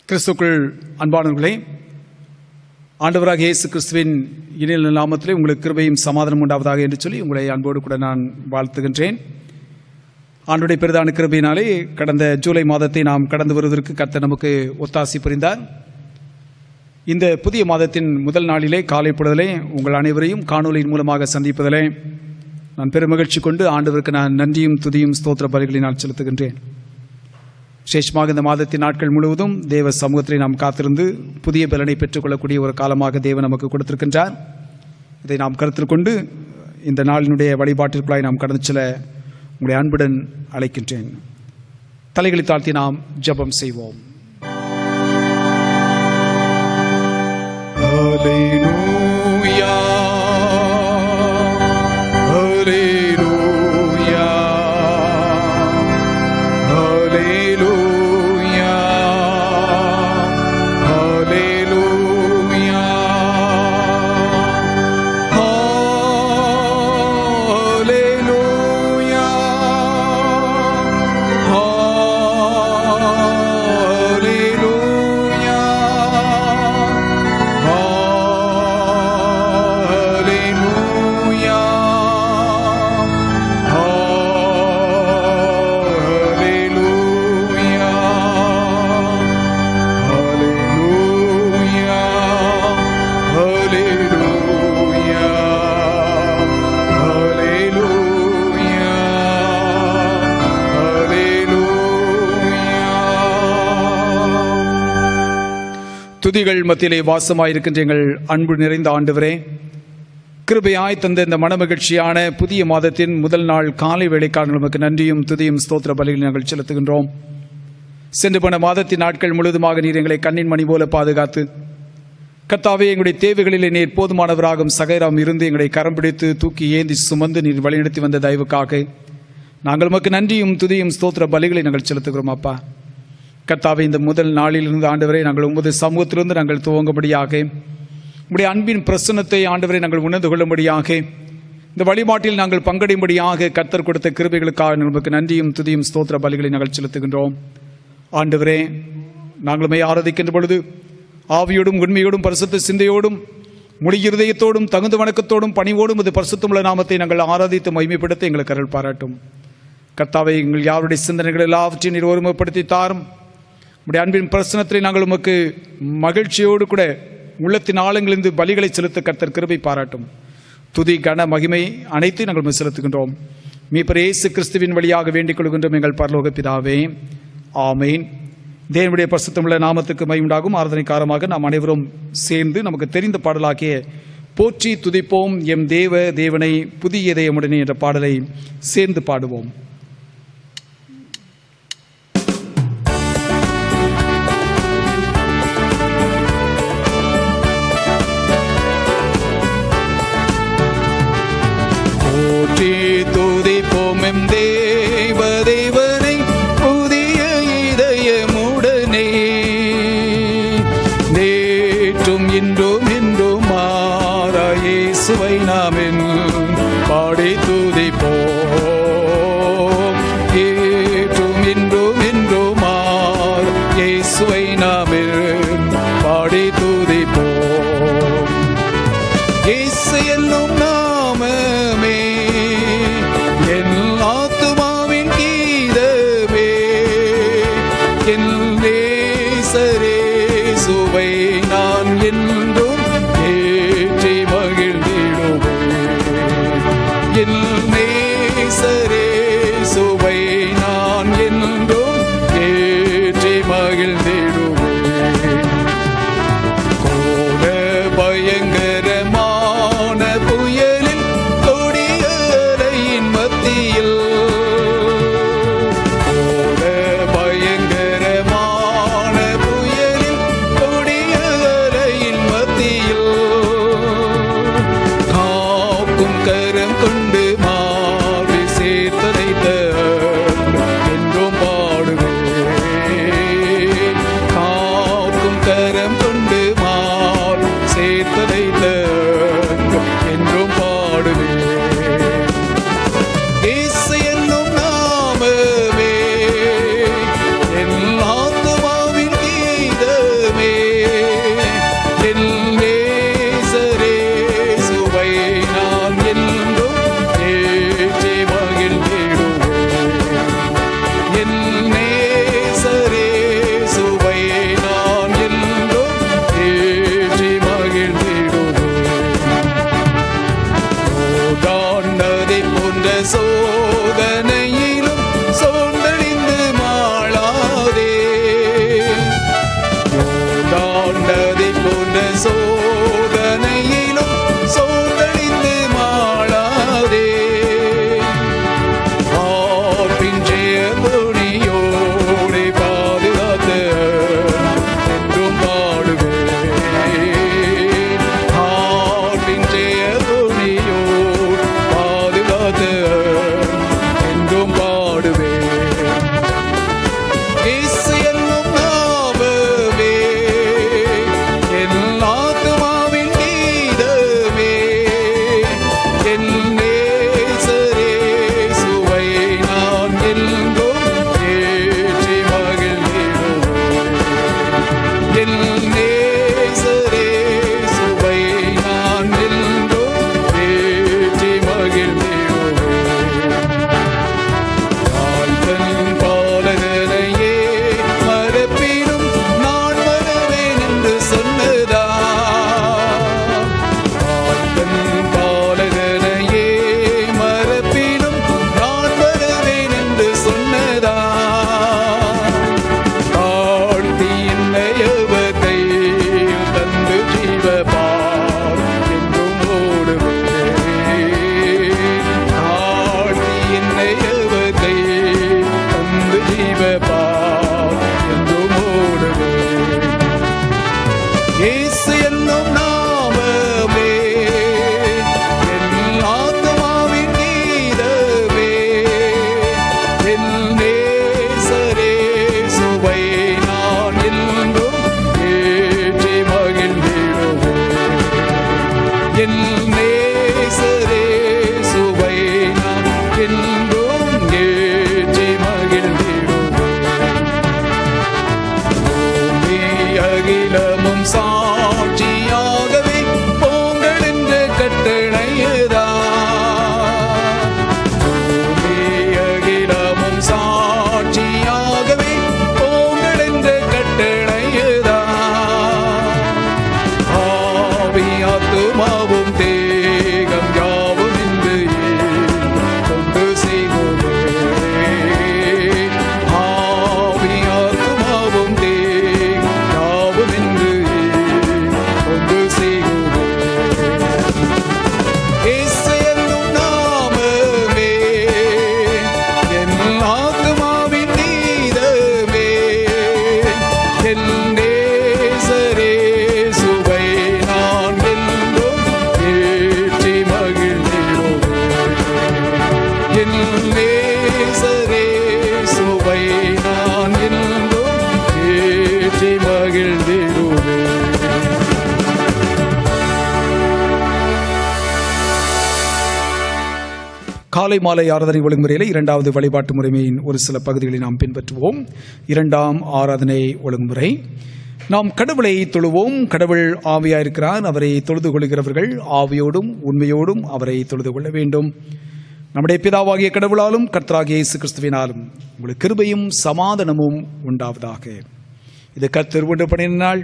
கிறிஸ்துக்குள் அன்பானவர்களே, ஆண்டவராக இயேசு கிறிஸ்துவின் இனிய நாமத்திலே உங்களுக்கு கிருபையும் சமாதானம் உண்டாவதாக என்று சொல்லி உங்களை அன்போடு கூட நான் வாழ்த்துகின்றேன். ஆண்டுடைய பெரிதான கிருபையினாலே கடந்த ஜூலை மாதத்தை நாம் கடந்து வருவதற்கு கர்த்தர் நமக்கு ஒத்தாசி புரிந்தார். இந்த புதிய மாதத்தின் முதல் நாளிலே காலை பொழுதிலே உங்கள் அனைவரையும் காணொலியின் மூலமாக சந்திப்பதிலே நான் பெருமகிழ்ச்சி கொண்டு ஆண்டவருக்கு நான் நன்றியும் துதியும் ஸ்தோத்திர பலிகளை நான் செலுத்துகின்றேன். விசேஷமாக இந்த மாதத்தின் நாட்கள் முழுவதும் தேவ சமூகத்திலே நாம் காத்திருந்து புதிய பலனை பெற்றுக்கொள்ளக்கூடிய ஒரு காலமாக தேவன் நமக்கு கொடுத்திருக்கின்றார். இதை நாம் கருத்தில் கொண்டு இந்த நாளினுடைய வழிபாட்டிற்குள்ளாய் நாம் கடந்து செல்ல உங்களுடைய அன்புடன் அழைக்கின்றேன். தலைகளை தாழ்த்தி நாம் ஜெபம் செய்வோம். ஹல்லேலூயா, ஹல்லேலூயா, ஹல்லேலூயா, ஹல்லேலூயா, ஹல்லேலூயா, ஹல்லேலூயா, துதிகள் மத்தியிலே வாசமாயிருக்கின்ற எங்கள் அன்பு நிறைந்த ஆண்டவரே, கிருபையாய் தந்த இந்த மனமகிழ்ச்சியான புதிய மாதத்தின் முதல் நாள் காலை வேளைக்கான நமக்கு நன்றியும் துதியும் ஸ்தோத்திர பலிகளை நாங்கள் செலுத்துகின்றோம். சென்று போன மாதத்தின் நாட்கள் முழுவதுமாக நீர் எங்களை கண்ணின் மணி போல பாதுகாத்து, கர்த்தாவே எங்களுடைய தேவைகளிலே நீர் போதுமானவராகும் சகைராம் இருந்து எங்களை கரம் பிடித்து தூக்கி ஏந்தி சுமந்து நீர் வழிநடத்தி வந்த தயவுக்காக நாங்கள் உமக்கு நன்றியும் துதியும் ஸ்தோத்திர பலிகளை நாங்கள் செலுத்துகிறோம். அப்பா கர்த்தாவே, இந்த முதல் நாளிலிருந்து ஆண்டவரை நாங்கள் உமது சமூகத்திலிருந்து நாங்கள் துவங்கும்படியாக, உம்முடைய அன்பின் பிரசன்னத்தை ஆண்டவரை நாங்கள் உணர்ந்து கொள்ளும்படியாக, இந்த வழிபாட்டில் நாங்கள் பங்கடையும்படியாக கர்த்தர் கொடுத்த கிருபைகளுக்காக நமக்கு நன்றியும் துதியும் ஸ்தோத்திர பலிகளை நாங்கள் செலுத்துகின்றோம். ஆண்டவரே, நாங்களுமே ஆராதிக்கின்ற பொழுது ஆவியோடும் உண்மையோடும் பரிசுத்த சிந்தையோடும் முழு இருதயத்தோடும் தகுந்த வணக்கத்தோடும் பணிவோடும் இது பரிசுத்தமுள்ள நாமத்தை நாங்கள் ஆராதித்து மகிமைப்படுத்த எங்களுக்கு அருள் பாராட்டும். கர்த்தாவே, எங்கள் யாருடைய சிந்தனைகள் எல்லாவற்றையும் நீர் ஒருமுகப்படுத்தி தாரும். உடைய அன்பின் பிரசனத்திலே நாங்கள் உமக்கு மகிழ்ச்சியோடு கூட உள்ளத்தின் ஆழங்களிலிருந்து பலிகளை செலுத்த கர்த்தர் கிருபை பாராட்டும். துதி கன மகிமை அனைத்தையும் நாங்கள் செலுத்துகின்றோம். மீட்பர் இயேசு கிறிஸ்துவின் வழியாக வேண்டிக் கொள்கின்றோம் எங்கள் பரலோக பிதாவே, ஆமேன். தேவனுடைய பரிசுத்தமுள்ள நாமத்துக்கு மகிமையுண்டாகும். ஆராதனைக்காரமாக நாம் அனைவரும் சேர்ந்து நமக்கு தெரிந்த பாடலாகிய போற்றி துதிப்போம் எம் தேவனை புதிய இதயமுடனே என்ற பாடலை சேர்ந்து பாடுவோம். போற்றி துதிப்போம் எம் தேவனை புதிய இதயமுடனே, நேற்றும் இன்றும் என்றும் மாறா இயேசுவை நாம் பாடி துதிப்போம். நேற்றும் இன்றும் என்றும் மாறா இயேசுவை நாம் பாடி துதிப்போம். இயேசு என்னும் நாமமே என் ஆத்துமாவின் கீதமே, என் நேசரே சுவை நான் என்றும் ஏற்றி மகிழ்ந்திடுவேன். என் நேசரே சுவை நான் என்றும் ஏற்றி மகிழ்ந்திடுவேன். கோல பயங்கரமான புயலில் கொடியலையின் மத்தியில், கோல பயங்கரமான புயலில் மகிழ்ந்திடுவே. காலை மாலை ஆராதனை ஒழுங்குமுறையில் இரண்டாவது வழிபாட்டு முறைமையின் ஒரு சில பகுதிகளை நாம் பின்பற்றுவோம். இரண்டாம் ஆராதனை ஒழுங்குமுறை. நாம் கடவுளை தொழுவோம். கடவுள் ஆவியாயிருக்கிறார். அவரை தொழுது கொள்கிறவர்கள் ஆவியோடும் உண்மையோடும் அவரை தொழுது கொள்ள வேண்டும். நம்முடைய பிதாவாகிய கடவுளாலும் கர்த்தராகிய இயேசு கிறிஸ்துவினாலும் உங்களுக்கு கிருபையும் சமாதானமும் உண்டாவதாக. இது கர்த்தர் ஒன்று பண்ணின நாள்.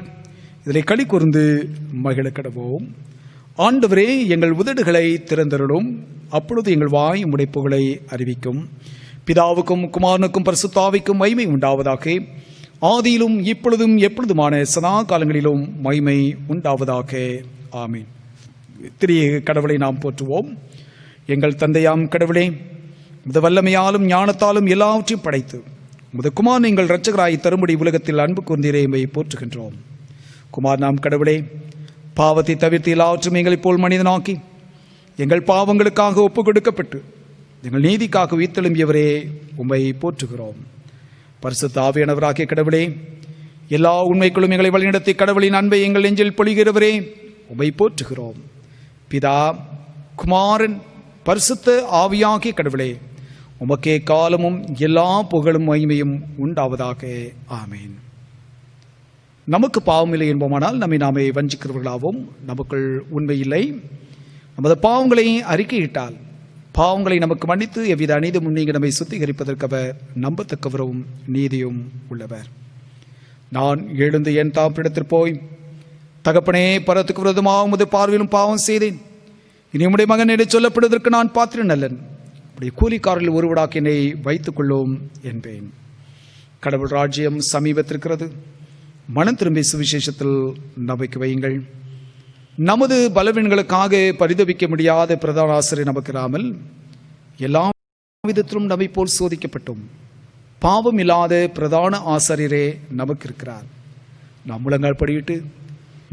இதில் களி கூர்ந்து மகிழ கடவோம். ஆண்டவரே, எங்கள் உதடுகளை திறந்தருளும், அப்பொழுது எங்கள் வாய் முடைப்புகளை அறிவிக்கும். பிதாவுக்கும் குமாரனுக்கும் பரிசுத்தாவிக்கும் மகிமை உண்டாவதாக. ஆதியிலும் இப்பொழுதும் எப்பொழுதுமான சதா காலங்களிலும் மகிமை உண்டாவதாக. ஆமீன். திரியேக கடவுளை நாம் போற்றுவோம். எங்கள் தந்தையாம் கடவுளே, உமது வல்லமையாலும் ஞானத்தாலும் எல்லாவற்றையும் படைத்து உமது குமாரன் எங்கள் இரட்சகராய் தரும்படி உலகத்தில் அன்பு கூர்ந்தீரே, எம்மை போற்றுகின்றோம். குமார் நாம் கடவுளே, பாவத்தை தவிர்த்து எல்லாவற்றும் எங்களைப் போல் மனிதனாக்கி எங்கள் பாவங்களுக்காக ஒப்புக் கொடுக்கப்பட்டு எங்கள் நீதிக்காக உயிர்த்தெழும்பியவரே, உம்மை போற்றுகிறோம். பரிசுத்த ஆவியானவராகிய கடவுளே, எல்லா உண்மைக்குள்ளும் எங்களை வழிநடத்தி கடவுளின் அன்பை எங்கள் நெஞ்சில் பொழிகிறவரே, உம்மை போற்றுகிறோம். பிதா, குமாரன், பரிசுத்த ஆவியாகிய கடவுளே, உமக்கே காலமும் எல்லா புகழும் மகிமையும் உண்டாவதாக. ஆமீன். நமக்கு பாவம் இல்லை என்போமானால் நம்மை நாமே வஞ்சிக்கிறவர்களாகவும், நமக்குள் உண்மை இல்லை. நமது பாவங்களை அறிக்கையிட்டால் பாவங்களை நமக்கு மன்னித்து எவ்வித அநீதியும் நீங்க நம்மை சுத்திகரிப்பதற்கு அவர் நம்பத்தக்கவரும் நீதியும் உள்ளவர். நான் எழுந்து என் தாப்பிடத்தில் போய், தகப்பனே, பரத்துக்கு விரோதமாக உமது பார்வையிலும் பாவம் செய்தேன். இனி உம்முடைய மகன் என்று சொல்லப்படுவதற்கு நான் பாத்திரன் அல்லன். உடைய கூலிக்காரர்கள் ஒருவடாக என்னை வைத்துக் கொள்ளும் என்பேன். கடவுள் ராஜ்யம் சமீபத்திருக்கிறது. மனம் திரும்பி சுவிசேஷத்தில் நம்பிக்கை வையுங்கள். நமது பலவீனங்களுக்காக பரிதவிக்க முடியாத பிரதான ஆசிரியர் நமக்கு இராமல் எல்லா விதத்திலும் நம்மை போல் சோதிக்கப்பட்டும் பாவம் இல்லாத பிரதான ஆசிரியரே நமக்கு இருக்கிறார். நாம் முழங்கால் படியிட்டு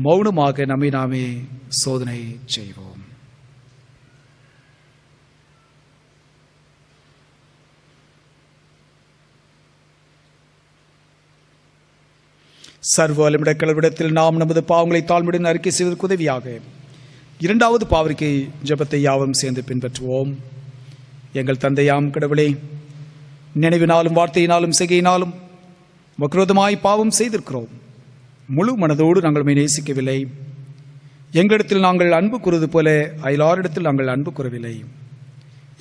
மௌனமாக நம்மை நாமே சோதனை செய்வோம். சர்வ வல்லமையுள்ள கடவுளிடத்தில் நாம் நமது பாவங்களை தாழ்மையுடன் அறிக்கை செய்வதற்கு உதவியாக இரண்டாவது பாவரிக்கை ஜெபத்தை யாவரும் சேர்ந்து பின்பற்றுவோம். எங்கள் தந்தையாம் கடவுளே, நினைவினாலும் வார்த்தையினாலும் செய்கையினாலும் வக்ரோதமாய் பாவம் செய்திருக்கிறோம். முழு மனதோடு நாங்கள் உம்மை நேசிக்கவில்லை. எங்களிடத்தில் நாங்கள் அன்பு கூறுவது போல அயலாரிடத்தில் நாங்கள் அன்பு கூறவில்லை.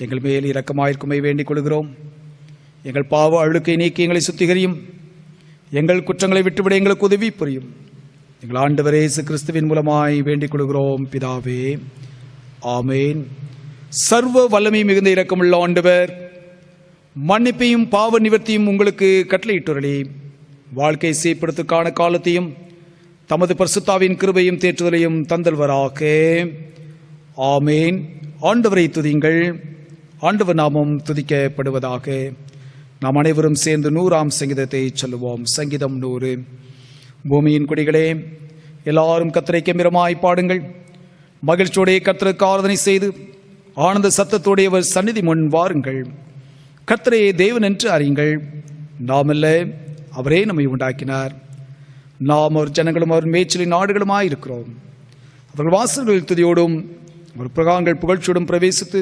எங்கள் மேல் இரக்கமாயிருக்குமை வேண்டிக் கொள்கிறோம். எங்கள் பாவ அழுக்கை நீக்கி எங்களை சுத்திகரியும். எங்கள் குற்றங்களை விட்டுவிட எங்களுக்கு உதவி புரியும். எங்கள் ஆண்டவர் இயேசு கிறிஸ்துவின் மூலமாய் வேண்டிக் கொள்கிறோம் பிதாவே. ஆமேன். சர்வ வல்லமை மிகுந்த இரக்கமுள்ள ஆண்டவர், மன்னிப்பையும் பாவ நிவர்த்தியும் உங்களுக்கு கட்டளையிட்டுள்ளி வாழ்க்கை சீர்படுத்துக்கான காலத்தையும் தமது பரிசுத்தாவின் கிருபையும் தேற்றுதலையும் தந்தல்வராக. ஆமேன். ஆண்டவரை துதியுங்கள். ஆண்டவர் நாமம் துதிக்கப்படுவதாக. நாம் அனைவரும் சேர்ந்து 100ஆம் சங்கீதத்தை சொல்லுவோம். சங்கீதம் 100. பூமியின் குடிகளே, எல்லாரும் கர்த்தரை கெம்பீரமாய் பாடுங்கள். மகிழ்ச்சியோடைய கர்த்தருக்கு ஆராதனை செய்து ஆனந்த சத்தத்தோடைய அவர் சந்நிதி முன் வாருங்கள். கர்த்தரே தேவன் என்று அறியுங்கள். நாம் அல்ல, அவரே நம்மை உண்டாக்கினார். நாம் அவர் ஜனங்களும் அவர் மேய்ச்சலின் நாடுகளுமாய் இருக்கிறோம். அவர்கள் வாசல்கள் துதியோடும் அவர் பிரகாரங்கள் புகழ்ச்சியோடும் பிரவேசித்து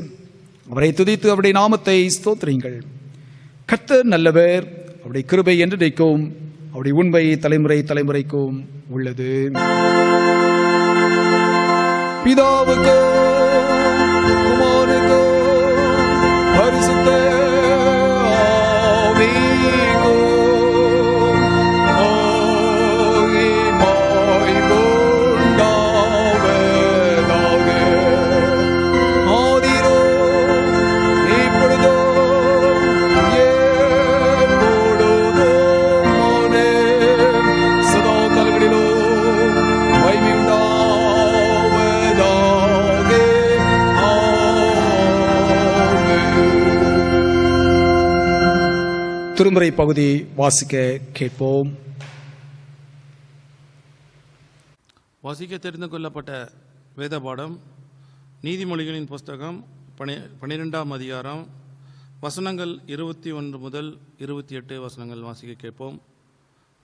அவரை துதித்து அவருடைய நாமத்தை ஸ்தோத்திரியுங்கள். கர்த்தர் நல்லவர். அவருடைய கிருபை என்றைக்கும், அவருடைய உண்மை தலைமுறை தலைமுறைக்கும் உள்ளது. பிதாவுக்கோ குமாரனுக்கோ பரிசுத்த ஆவிக்கோ திருமுறை பகுதி வாசிக்க கேட்போம். வாசிக்க தெரிந்து கொள்ளப்பட்ட வேத பாடம் நீதிமொழிகளின் புஸ்தகம் 12ஆம் அதிகாரம் வசனங்கள் 21 முதல் 28 வசனங்கள் வாசிக்க கேட்போம்.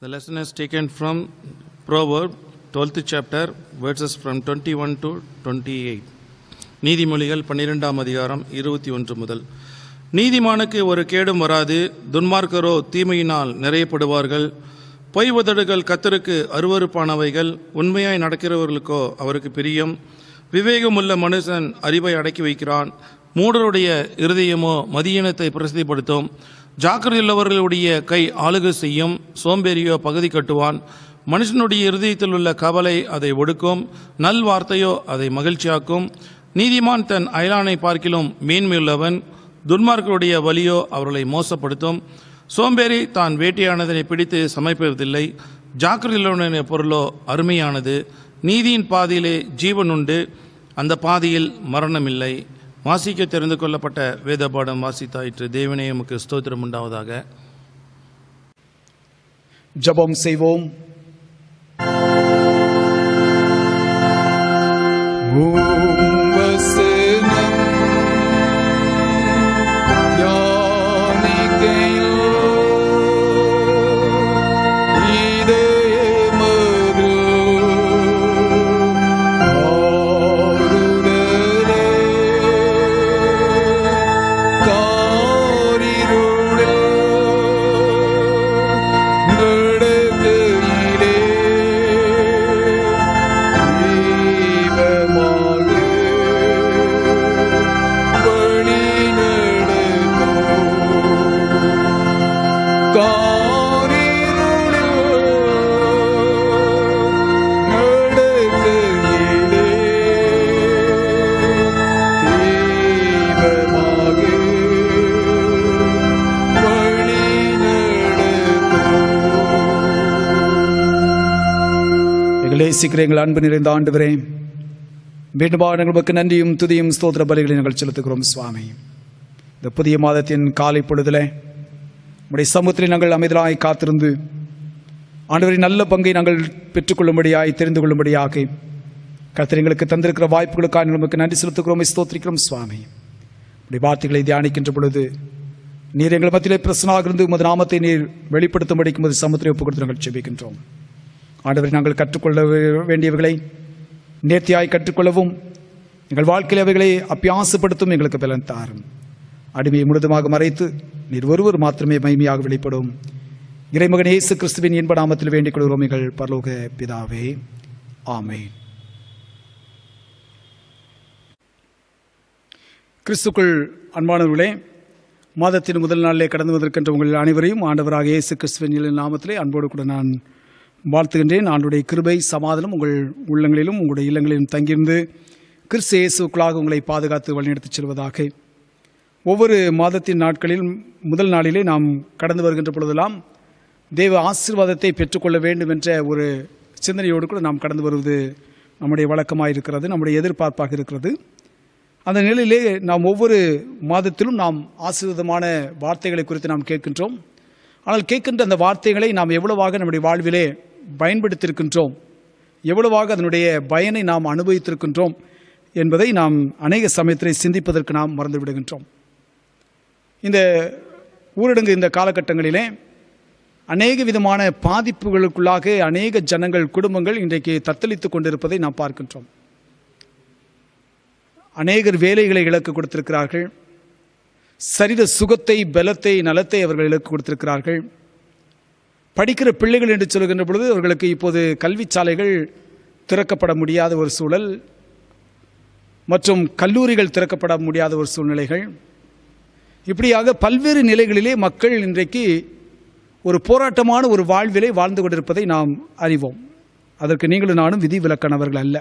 The lesson is taken from Proverbs 12th chapter, verses from 21 to 28. நீதிமொழிகள் 12ஆம் அதிகாரம் 21 முதல். நீதிமானுக்கு ஒரு கேடும் வராது, துன்மார்க்கரோ தீமையினால் நிறையப்படுவார்கள். பொய் உதடுகள் கர்த்தருக்கு அருவருப்பானவைகள், உண்மையாய் நடக்கிறவர்களுக்கோ அவருக்கு பிரியம். விவேகமுள்ள மனுஷன் அறிவை அடக்கி வைக்கிறான், மூடருடைய இருதயமோ மதியீனத்தை பிரசித்திப்படுத்தும். ஜாக்கிரதையுள்ளவர்களுடைய கை ஆளுகை செய்யும், சோம்பேறியோ பகுதி கட்டுவான். மனுஷனுடைய இருதயத்தில் உள்ள கவலை அதை ஒடுக்கும், நல் வார்த்தையோ அதை மகிழ்ச்சியாக்கும். நீதிமான் தன் அயலானை பார்க்கிலும் மேன்மையுள்ளவன், துன்மார்க்கருடைய வலியோ அவர்களை மோசப்படுத்தும். சோம்பேறி தான் வேட்டையானதனை பிடித்து சமைப்பதில்லை, ஜாக்கிரதையுள்ளவனுடைய பொருளோ அருமையானது. நீதியின் பாதையிலே ஜீவன் உண்டு, அந்த பாதையில் மரணமில்லை. வாசிக்க தெரிந்து கொள்ளப்பட்ட வேத பாடம் வாசித்தாயிற்று. தேவனே உமக்கு ஸ்தோத்திரம் உண்டாவதாக. ஜெபம் செய்வோம். நேசிக்கிற எங்கள் அன்பு நிறைந்த ஆண்டவரே, மீண்டுமாக உங்களுக்கு நன்றியும் துதியும் ஸ்தோத்திர பலிகளை நாங்கள் செலுத்துகிறோம். சுவாமி, இந்த புதிய மாதத்தின் காலை பொழுதில் உடைய சமூகத்தில் நாங்கள் அமைதலாய் காத்திருந்து ஆண்டவரின் நல்ல பங்கை நாங்கள் பெற்றுக்கொள்ளும்படியாய் தெரிந்து கொள்ளும்படியாக கர்த்தர் எங்களுக்கு தந்திருக்கிற வாய்ப்புகளுக்காக நமக்கு நன்றி செலுத்துகிறோம், ஸ்தோத்திரிக்கிறோம். சுவாமி, உடைய வார்த்தைகளை தியானிக்கின்ற பொழுது நீர் எங்கள் மத்தியிலே பிரசனாக இருந்து உமது நாமத்தை நீர் வெளிப்படுத்தும்படிக்கும் உமது சமூகத்தை ஒப்புக் கொடுத்து நாங்கள் ஜெபிக்கின்றோம். ஆண்டவரை நாங்கள் கற்றுக்கொள்ள வேண்டியவைகளை நேர்த்தியாய் கற்றுக்கொள்ளவும் எங்கள் வாழ்க்கையில் அவைகளை அபியாசப்படுத்தும் எங்களுக்கு பலன் தாரும். அடிமையை முழுதுமாக மறைத்து நீர் ஒருவர் மாத்திரமே மகிமையாக வெளிப்படும் இறைமகன் இயேசு கிறிஸ்துவின் இன்ப நாமத்தில் வேண்டிக் கொள்கிறோம் எங்கள் பரலோக பிதாவே, ஆமென். கிறிஸ்துக்குள் அன்பானவர்களே, மாதத்தின் முதல் நாளிலே கடந்து வந்திருக்கின்ற உங்கள் அனைவரையும் ஆண்டவராக இயேசு கிறிஸ்துவின் நாமத்திலே அன்போடு கூட நான் வாழ்த்துகின்றேன். ஆண்டுடைய கிருபை சமாதானம் உங்கள் உள்ளங்களிலும் உங்களுடைய இல்லங்களிலும் தங்கியிருந்து கிறிஸ்து இயேசுக்குள்ளாக உங்களை பாதுகாத்து வழிநடத்திச் செல்வதாக. ஒவ்வொரு மாதத்தின் நாட்களில் முதல் நாளிலே நாம் கடந்து வருகின்ற பொழுதெல்லாம் தேவ ஆசீர்வாதத்தை பெற்றுக்கொள்ள வேண்டும் என்ற ஒரு சிந்தனையோடு கூட நாம் கடந்து வருவது நம்முடைய வழக்கமாக இருக்கிறது, நம்முடைய எதிர்பார்ப்பாக இருக்கிறது. அந்த நிலையிலே நாம் ஒவ்வொரு மாதத்திலும் நாம் ஆசீர்வாதமான வார்த்தைகளை குறித்து நாம் கேட்கின்றோம். ஆனால் கேட்கின்ற அந்த வார்த்தைகளை நாம் எவ்வளவாக நம்முடைய வாழ்விலே பயன்படுத்தியிருக்கின்றோம், எவ்வளவாக அதனுடைய பயனை நாம் அனுபவித்திருக்கின்றோம் என்பதை நாம் அநேக சமயத்திலே சிந்திப்பதற்கு நாம் மறந்து விடுகின்றோம். இந்த ஊரடங்கு இந்த காலகட்டங்களிலே அநேக விதமான பாதிப்புகளுக்குள்ளாக அநேக ஜனங்கள், குடும்பங்கள் இன்றைக்கு தத்தளித்து கொண்டிருப்பதை நாம் பார்க்கின்றோம். அநேகர் வேலைகளை இழக்க கொடுத்திருக்கிறார்கள், சரீர சுகத்தை, பலத்தை, நலத்தை அவர்கள் இழக்க கொடுத்திருக்கிறார்கள். படிக்கிற பிள்ளைகள் என்று சொல்கின்ற பொழுது அவர்களுக்கு இப்போது கல்வி சாலைகள் திறக்கப்பட முடியாத ஒரு சூழல் மற்றும் கல்லூரிகள் திறக்கப்பட முடியாத ஒரு சூழ்நிலைகள், இப்படியாக பல்வேறு நிலைகளிலே மக்கள் இன்றைக்கு ஒரு போராட்டமான ஒரு வாழ்விலை வாழ்ந்து கொண்டிருப்பதை நாம் அறிவோம். அதற்கு நீங்களும் நானும் விதி விலக்கானவர்கள் அல்ல.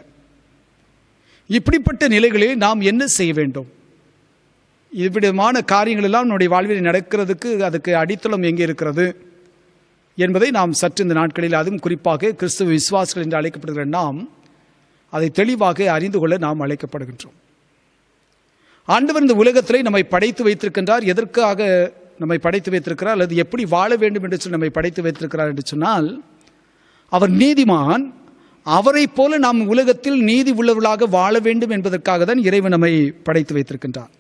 இப்படிப்பட்ட நிலைகளில் நாம் என்ன செய்ய வேண்டும்? இவ்விதமான காரியங்கள் எல்லாம் நம்முடைய வாழ்வில் நடக்கிறதுக்கு அதுக்கு அடித்தளம் எங்கே இருக்கிறது என்பதை நாம் சற்று இந்த நாட்களில், அதுவும் குறிப்பாக கிறிஸ்துவ விசுவாசிகள் என்று அழைக்கப்படுகிற நாம் அதை தெளிவாக அறிந்து கொள்ள நாம் அழைக்கப்படுகின்றோம். ஆண்டவர் இந்த உலகத்திலே நம்மை படைத்து வைத்திருக்கின்றார். எதற்காக நம்மை படைத்து வைத்திருக்கிறார் அல்லது எப்படி வாழ வேண்டும் என்று சொல்லி நம்மை படைத்து வைத்திருக்கிறார் என்று சொன்னால், அவர் நீதிமான், அவரை போல நாம் உலகத்தில் நீதி உள்ளவர்களாக வாழ வேண்டும் என்பதற்காக தான் இறைவன் நம்மை படைத்து வைத்திருக்கின்றார்.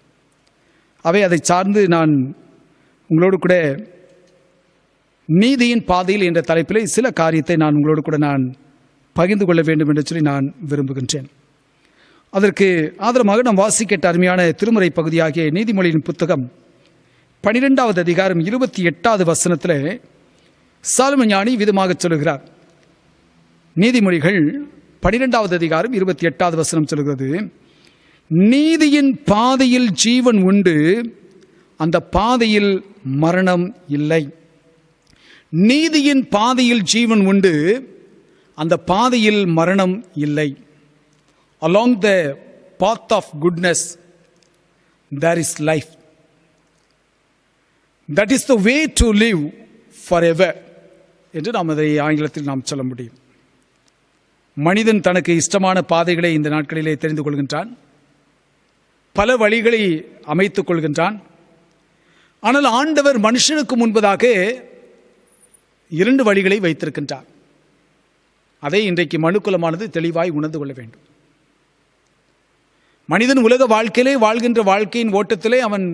அவை அதை சார்ந்து நான் உங்களோடு கூட நீதியின் பாதையில் என்ற தலைப்பிலே சில காரியத்தை நான் உங்களோடு கூட நான் பகிர்ந்து கொள்ள வேண்டும் என்று சொல்லி நான் விரும்புகின்றேன். அதற்கு ஆதரமாக நாம் வாசிக்கட்ட அருமையான திருமறை பகுதியாகிய நீதிமொழியின் புத்தகம் 12வது அதிகாரம் 28வது வசனத்தில் சாலமோன் ஞானி விதமாக சொல்லுகிறார். நீதிமொழிகள் 12வது அதிகாரம் 28வது வசனம் சொல்கிறது, நீதியின் பாதையில் ஜீவன் உண்டு, அந்த பாதையில் மரணம் இல்லை. நீதியின் பாதையில் ஜீவன் உண்டு, அந்த பாதையில் மரணம் இல்லை. Along the path of goodness there is life. That is the way to live forever என்று நாம் அதை ஆங்கிலத்தில் நாம் சொல்ல முடியும். மனிதன் தனக்கு இஷ்டமான பாதைகளை இந்த நாட்களிலே தெரிந்து கொள்கின்றான், பல வழிகளை அமைத்துக் கொள்கின்றான். ஆனால் ஆண்டவர் மனுஷனுக்கு முன்பதாக 2 வழிகளை வைத்திருக்கின்றார். அதை இன்றைக்கு மனுக்குலமானது தெளிவாய் உணர்ந்து கொள்ள வேண்டும். மனிதன் உலக வாழ்க்கையிலே வாழ்கின்ற வாழ்க்கையின் ஓட்டத்திலே அவன்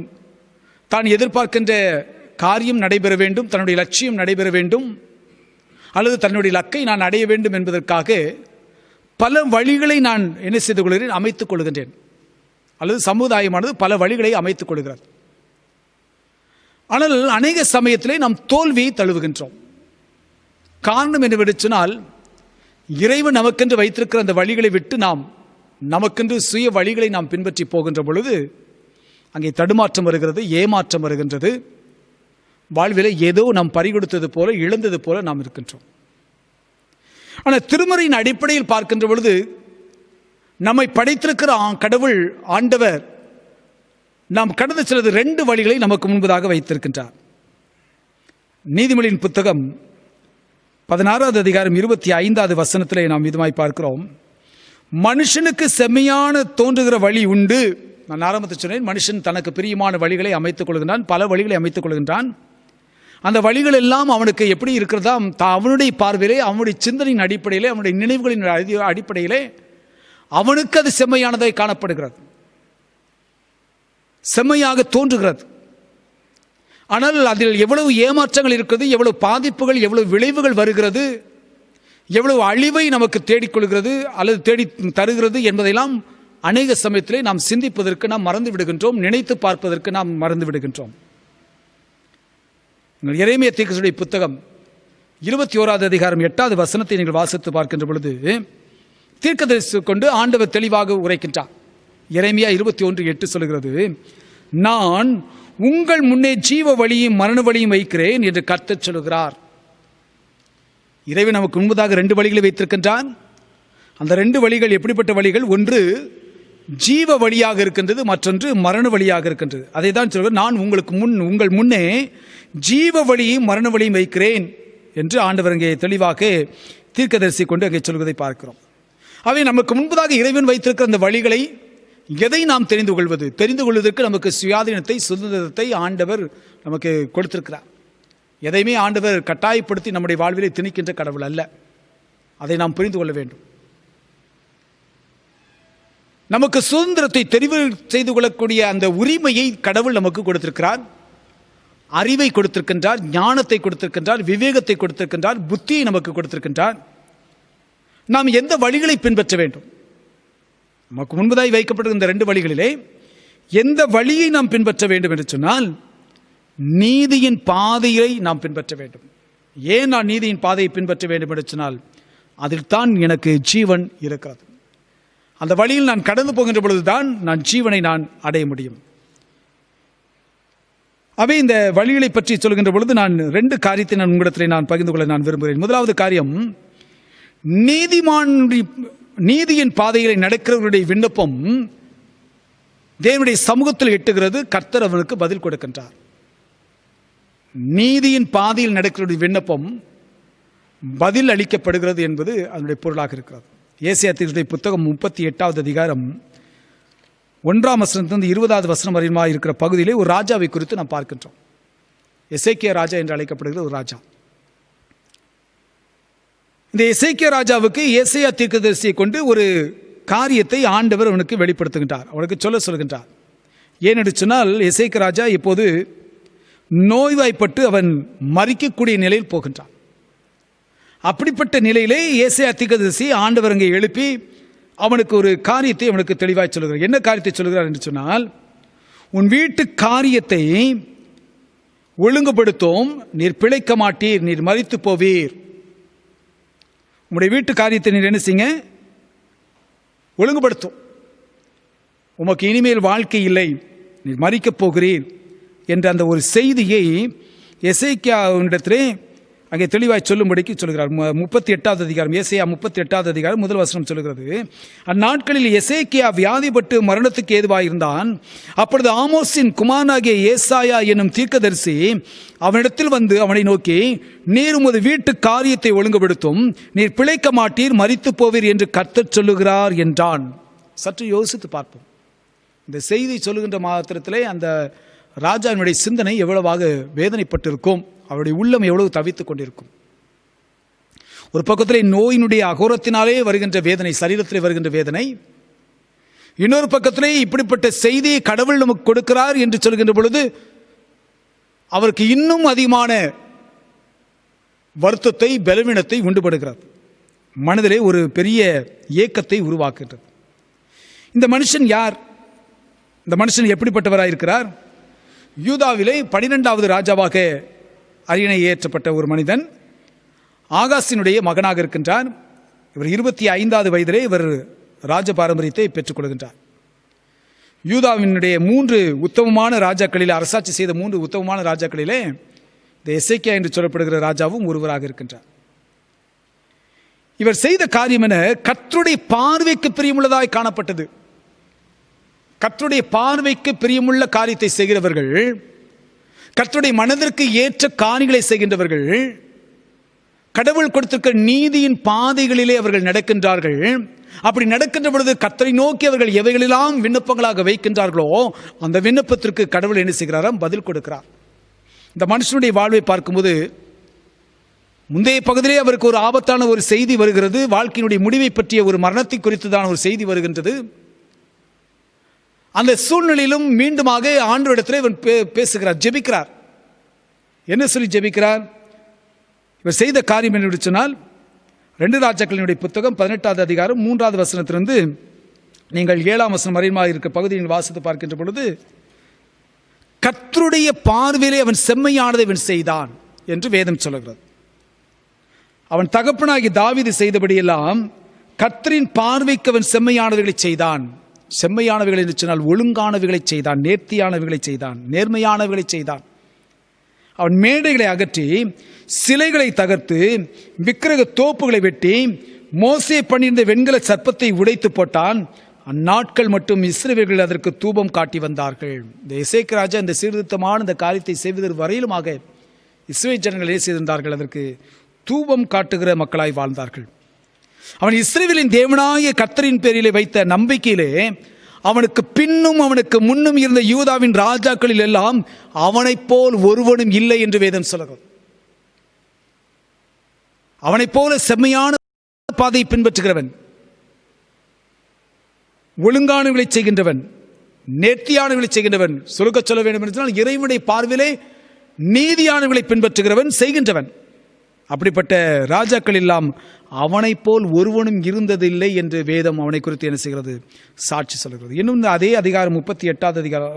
தான் எதிர்பார்க்கின்ற காரியம் நடைபெற வேண்டும், தன்னுடைய லட்சியம் நடைபெற வேண்டும், அல்லது தன்னுடைய லக்கை நான் அடைய வேண்டும் என்பதற்காக பல வழிகளை நான் என்ன செய்து கொள்கிறேன், அமைத்துக் கொள்கின்றேன். அல்லது சமுதாயமானது பல வழிகளை அமைத்துக் கொள்கிறது. ஆனால் அநேக சமயத்திலே நாம் தோல்வியை தழுவுகின்றோம். காரணம் என்னவென்று சொன்னால், இறைவன் நமக்கென்று வைத்திருக்கிற அந்த வழிகளை விட்டு நாம் நமக்கென்று சுய வழிகளை நாம் பின்பற்றி போகின்ற பொழுது அங்கே தடுமாற்றம் வருகிறது, ஏமாற்றம் வருகின்றது. வாழ்விலே ஏதோ நாம் பறிகொடுத்தது போல, இழந்தது போல நாம் இருக்கின்றோம். ஆனால் திருமறையின் அடிப்படையில் பார்க்கின்ற பொழுது நம்மை படைத்திருக்கிற கடவுள் ஆண்டவர் நாம் கடந்து செல்வது 2 வழிகளை நமக்கு முன்பதாக வைத்திருக்கின்றார். நீதிமொழியின் புத்தகம் 16வது அதிகாரம் 25வது வசனத்திலே நாம் இதுமாய் பார்க்கிறோம், மனுஷனுக்கு செம்மையான தோன்றுகிற வழி உண்டு. நான் ஆரம்பத்தில் சொன்னேன், மனுஷன் தனக்கு பிரியமான வழிகளை அமைத்துக் கொள்கின்றான், பல வழிகளை அமைத்துக் கொள்கின்றான். அந்த வழிகள் எல்லாம் அவனுக்கு எப்படி இருக்கிறதா, அவனுடைய பார்வையிலே, அவனுடைய சிந்தனையின் அடிப்படையிலே, அவனுடைய நினைவுகளின் அடிப்படையிலே அவனுக்கு அது செம்மையானதை காணப்படுகிறது, செம்மையாக தோன்றுகிறது. ஆனால் அதில் எவ்வளவு ஏமாற்றங்கள் இருக்கிறது, எவ்வளவு பாதிப்புகள், எவ்வளவு விளைவுகள் வருகிறது, எவ்வளவு அழிவை நமக்கு தேடிக்கொள்கிறது அல்லது தேடி தருகிறது என்பதையெல்லாம் அநேக சமயத்திலே நாம் சிந்திப்பதற்கு நாம் மறந்து விடுகின்றோம், நினைத்து பார்ப்பதற்கு நாம் மறந்து விடுகின்றோம். எரேமியா தீர்க்கதரிசியுடைய புத்தகம் 21வது அதிகாரம் 8வது வசனத்தை நீங்கள் வாசித்து பார்க்கின்ற பொழுது தீர்க்கதரிசி கொண்டு ஆண்டவர் தெளிவாக உரைக்கின்றார். எரேமியா 21:8 சொல்கிறது, நான் உங்கள் முன்னே ஜீவ வழியும் மரண வழியும் வைக்கிறேன் என்று கர்த்தர் சொல்கிறார். இறைவன் நமக்கு முன்பதாக 2 வழிகளை வைத்திருக்கின்றான். அந்த 2 வழிகள் எப்படிப்பட்ட வழிகள்? ஒன்று ஜீவ வழியாக இருக்கின்றது, மற்றொன்று மரண வழியாக இருக்கின்றது. அதை தான் சொல்கிறேன், நான் உங்கள் முன்னே ஜீவ வழியும் மரண வழியும் வைக்கிறேன் என்று ஆண்டவர் அங்கே தெளிவாக தீர்க்கதரிசி கொண்டு அங்கே சொல்வதை பார்க்கிறோம். அவை நமக்கு முன்பதாக இறைவன் வைத்திருக்கிற அந்த வழிகளை எதை நாம் தெரிந்து கொள்வது? தெரிந்து கொள்வதற்கு நமக்கு சுயாதீனத்தை, சுதந்திரத்தை ஆண்டவர் நமக்கு கொடுத்திருக்கிறார். எதையுமே ஆண்டவர் கட்டாயப்படுத்தி நம்முடைய வாழ்விலே திணிக்கின்ற கடவுள் அல்ல. அதை நாம் புரிந்து கொள்ள வேண்டும். நமக்கு சுதந்திரத்தை தெரிவு செய்து கொள்ளக்கூடிய அந்த உரிமையை கடவுள் நமக்கு கொடுத்திருக்கிறார். அறிவை கொடுத்திருக்கின்றார், ஞானத்தை கொடுத்திருக்கின்றார், விவேகத்தை கொடுத்திருக்கின்றார், புத்தியை நமக்கு கொடுத்திருக்கின்றார். நாம் எந்த வழிகளை பின்பற்ற வேண்டும்? நமக்கு முன்பதாய் வைக்கப்பட்டிருக்கிற இந்த 2 வழிகளிலே எந்த வழியை நாம் பின்பற்ற வேண்டும் என்று சொன்னால், நீதியின் பாதையை நாம் பின்பற்ற வேண்டும். ஏன் நான் நீதியின் பாதையை பின்பற்ற வேண்டும் என்று சொன்னால், அதில் தான் எனக்கு ஜீவன் இருக்கிறது. அந்த வழியில் நான் கடந்து போகின்ற பொழுதுதான் நான் ஜீவனை நான் அடைய முடியும். அவை இந்த வழிகளை பற்றி சொல்கின்ற பொழுது நான் 2 காரியத்தை நான் உங்களிடத்தில் நான் பகிர்ந்து கொள்ள நான் விரும்புகிறேன். முதலாவது காரியம், நீதியின் பாதைகளை நடக்கிறவர்களுடைய விண்ணப்பம் தேவனுடைய சமூகத்தில் எட்டுகிறது. கர்த்தர் அவனுக்கு பதில் கொடுக்கின்றார். நீதியின் பாதையில் நடக்கிறவருடைய விண்ணப்பம் பதில் அளிக்கப்படுகிறது என்பது அதனுடைய பொருளாக இருக்கிறது. ஏசாயா தீர்க்கதரிசியுடைய புத்தகம் 38வது அதிகாரம் 1ஆம் வசனத்திலிருந்து 20வது வசனம் வரையுமா இருக்கிற பகுதியிலே ஒரு ராஜாவை குறித்து நாம் பார்க்கின்றோம். எசேக்கியா ராஜா என்று அழைக்கப்படுகிற ஒரு ராஜா. இந்த எசேக்கியா ராஜாவுக்கு ஏசாயா தீர்க்கதரிசியை கொண்டு ஒரு காரியத்தை ஆண்டவர் அவனுக்கு வெளிப்படுத்துகின்றார், அவனுக்கு சொல்லுகின்றார். ஏனென்று சொன்னால், எசேக்கியா ராஜா இப்போது நோய்வாய்ப்பட்டு அவன் மரிக்கக்கூடிய நிலையில் போகின்றான். அப்படிப்பட்ட நிலையிலே ஏசாயா தீர்க்கதரிசி ஆண்டவர் அங்கே எழுப்பி அவனுக்கு ஒரு காரியத்தை அவனுக்கு தெளிவாய் சொல்கிறார். என்ன காரியத்தை சொல்கிறார் என்று சொன்னால், உன் வீட்டு காரியத்தை ஒழுங்குபடுத்தும், நீர் பிழைக்க மாட்டீர், நீர் மரித்து போவீர். உங்களுடைய வீட்டு காரியத்தை நீர் என்ன செய்யுங்க, ஒழுங்குபடுத்தும். உமக்கு இனிமேல் வாழ்க்கை இல்லை, நீர் மரிக்கப் போகிறீர் என்ற அந்த ஒரு செய்தியை எசேக்கியாவிடத்திலே அங்கே தெளிவாய் சொல்லும்படிக்கு சொல்கிறார். 38வது அதிகாரம், ஏசாயா 38வது அதிகாரம் முதல் வசனம் சொல்கிறது, அந்நாட்களில் எசேக்கியா வியாதிப்பட்டு மரணத்துக்கு ஏதுவாயிருந்தான். அப்பொழுது ஆமோஸின் குமாரனாகிய ஏசாயா என்னும் தீர்க்கதரிசி அவனிடத்தில் வந்து அவனை நோக்கி, நீர் உமது வீட்டு காரியத்தை ஒழுங்குபடுத்தும், நீர் பிழைக்க மாட்டீர், மரித்து போவீர் என்று கர்த்தர் சொல்லுகிறார் என்றான். சற்று யோசித்து பார்ப்போம். இந்த செய்தி சொல்லுகின்ற மாத்திரத்திலே அந்த ராஜாவினுடைய சிந்தனை எவ்வளவாக வேதனைப்பட்டிருக்கும், அவருடைய உள்ளம் எவ்வளவு தவித்துக் கொண்டிருக்கும். ஒரு பக்கத்திலே நோயினுடைய அகோரத்தினாலே வருகின்ற வேதனை, சரீரத்திலே வருகின்ற வேதனை, இன்னொரு பக்கத்திலே இப்படிப்பட்ட செய்தியை கடவுள் நமக்கு கொடுக்கிறார் என்று சொல்கின்ற பொழுது அவருக்கு இன்னும் அதிகமான வருத்தத்தை, பலவீனத்தை உண்டுபடுகிறது. மனதிலே ஒரு பெரிய ஏக்கத்தை உருவாக்குகிறது. இந்த மனுஷன் யார்? இந்த மனுஷன் எப்படிப்பட்டவராக இருக்கிறார்? யூதாவிலே 12வது ராஜாவாக அரியணை ஏற்றப்பட்ட ஒரு மனிதன், ஆகாசினுடைய மகனாக இருக்கின்றார். இவர் 25வது வயதிலே இவர் ராஜ பாரம்பரியத்தை பெற்றுக்கொள்கின்றார். யூதாவினுடைய 3 உத்தமமான ராஜாக்களிலே, அரசாட்சி செய்த 3 உத்தமமான ராஜாக்களிலே இந்த எசேக்கியா என்று சொல்லப்படுகிற ராஜாவும் ஒருவராக இருக்கின்றார். இவர் செய்த காரியம் என கர்த்தருடைய பார்வைக்கு பிரியமுள்ளதாய் காணப்பட்டது. கர்த்தருடைய பார்வைக்கு பிரியமுள்ள காரியத்தை செய்கிறவர்கள், கர்த்தருடைய மனதிற்கு ஏற்ற காரியங்களை செய்கின்றவர்கள், கடவுள் கொடுத்திருக்கிற நீதியின் பாதைகளிலே அவர்கள் நடக்கின்றார்கள். அப்படி நடக்கின்ற பொழுது கர்த்தரை நோக்கி அவர்கள் எவைகளெல்லாம் விண்ணப்பங்களாக வைக்கின்றார்களோ அந்த விண்ணப்பத்திற்கு கடவுள் என்ன செய்கிறாராம்? பதில் கொடுக்கிறார். இந்த மனுஷனுடைய வாழ்வை பார்க்கும்போது முந்தைய பகுதியிலே அவருக்கு ஒரு ஆபத்தான ஒரு செய்தி வருகிறது. வாழ்க்கையினுடைய முடிவை பற்றிய ஒரு மரணத்தை குறித்துதான் ஒரு செய்தி வருகின்றது. அந்த சூழ்நிலையிலும் மீண்டுமாக ஆண்டவரிடத்திலே இவன் பேசுகிறார், ஜெபிக்கிறார். என்ன சொல்லி ஜெபிக்கிறார்? இவர் செய்த காரியம் என்று சொன்னால் 2 ராஜாக்களினுடைய புத்தகம் 18வது அதிகாரம் 3வது வசனத்திலிருந்து நீங்கள் 7ஆம் வசனம் வரையுமாக இருக்க பகுதியில் வாசித்து பார்க்கின்ற பொழுது, கர்த்தருடைய பார்வையிலே அவன் செம்மையானதை அவன் செய்தான் என்று வேதம் சொல்லுகிறது. அவன் தகப்பனாகி தாவீது செய்தபடியெல்லாம் கர்த்தரின் பார்வைக்கு அவன் செம்மையானவைகளை செய்தான். செம்மையானவைகள் என்று சொன்னால் ஒழுங்கானவைகளை செய்தான், நேர்த்தியானவைகளை செய்தான், நேர்மையானவைகளை செய்தான். அவன் மேடைகளை அகற்றி, சிலைகளை தகர்த்து, விக்கிரக தோப்புகளை வெட்டி, மோசே பண்ணியிருந்த வெண்கல சர்ப்பத்தை உடைத்து போட்டான். அந்நாட்கள் மட்டும் இஸ்ரவேலர்கள் அதற்கு தூபம் காட்டி வந்தார்கள். இந்த எசேக்கியா ராஜா இந்த சீர்திருத்தமான இந்த காரியத்தை செய்வதற்கு வரையிலுமாக இஸ்ரவேல் ஜனங்கள் என்ன செய்திருந்தார்கள்? அதற்கு தூபம் காட்டுகிற மக்களாய் வாழ்ந்தார்கள். அவன் இஸ்ரவேலின் தேவனாகிய கர்த்தரின் பேரிலே வைத்த நம்பிக்கையிலே அவனுக்கு பின்னும் அவனுக்கு முன்னும் இருந்த யூதாவின் ராஜாக்களில் எல்லாம் அவனைப் போல் ஒருவனும் இல்லை என்று வேதம் சொல்லுகிறது. அவனைப் போல செம்மையான பாதையை பின்பற்றுகிறவன், ஒழுங்கானவர்களை செய்கின்றவன், நேர்த்தியானவர்களை செய்கின்றவன், சொல்ல வேண்டும் என்று சொன்னால் இறைவனுடைய பார்வையிலே நீதியானவர்களை பின்பற்றுகிறவன், செய்கின்றவன். அப்படிப்பட்ட ராஜாக்கள் எல்லாம் அவனைப் போல் ஒருவனும் இருந்ததில்லை என்று வேதம் அவனை குறித்து என்ன செய்கிறது? சாட்சி சொல்கிறது. இன்னும் அதே அதிகாரம் 38வது அதிகாரம்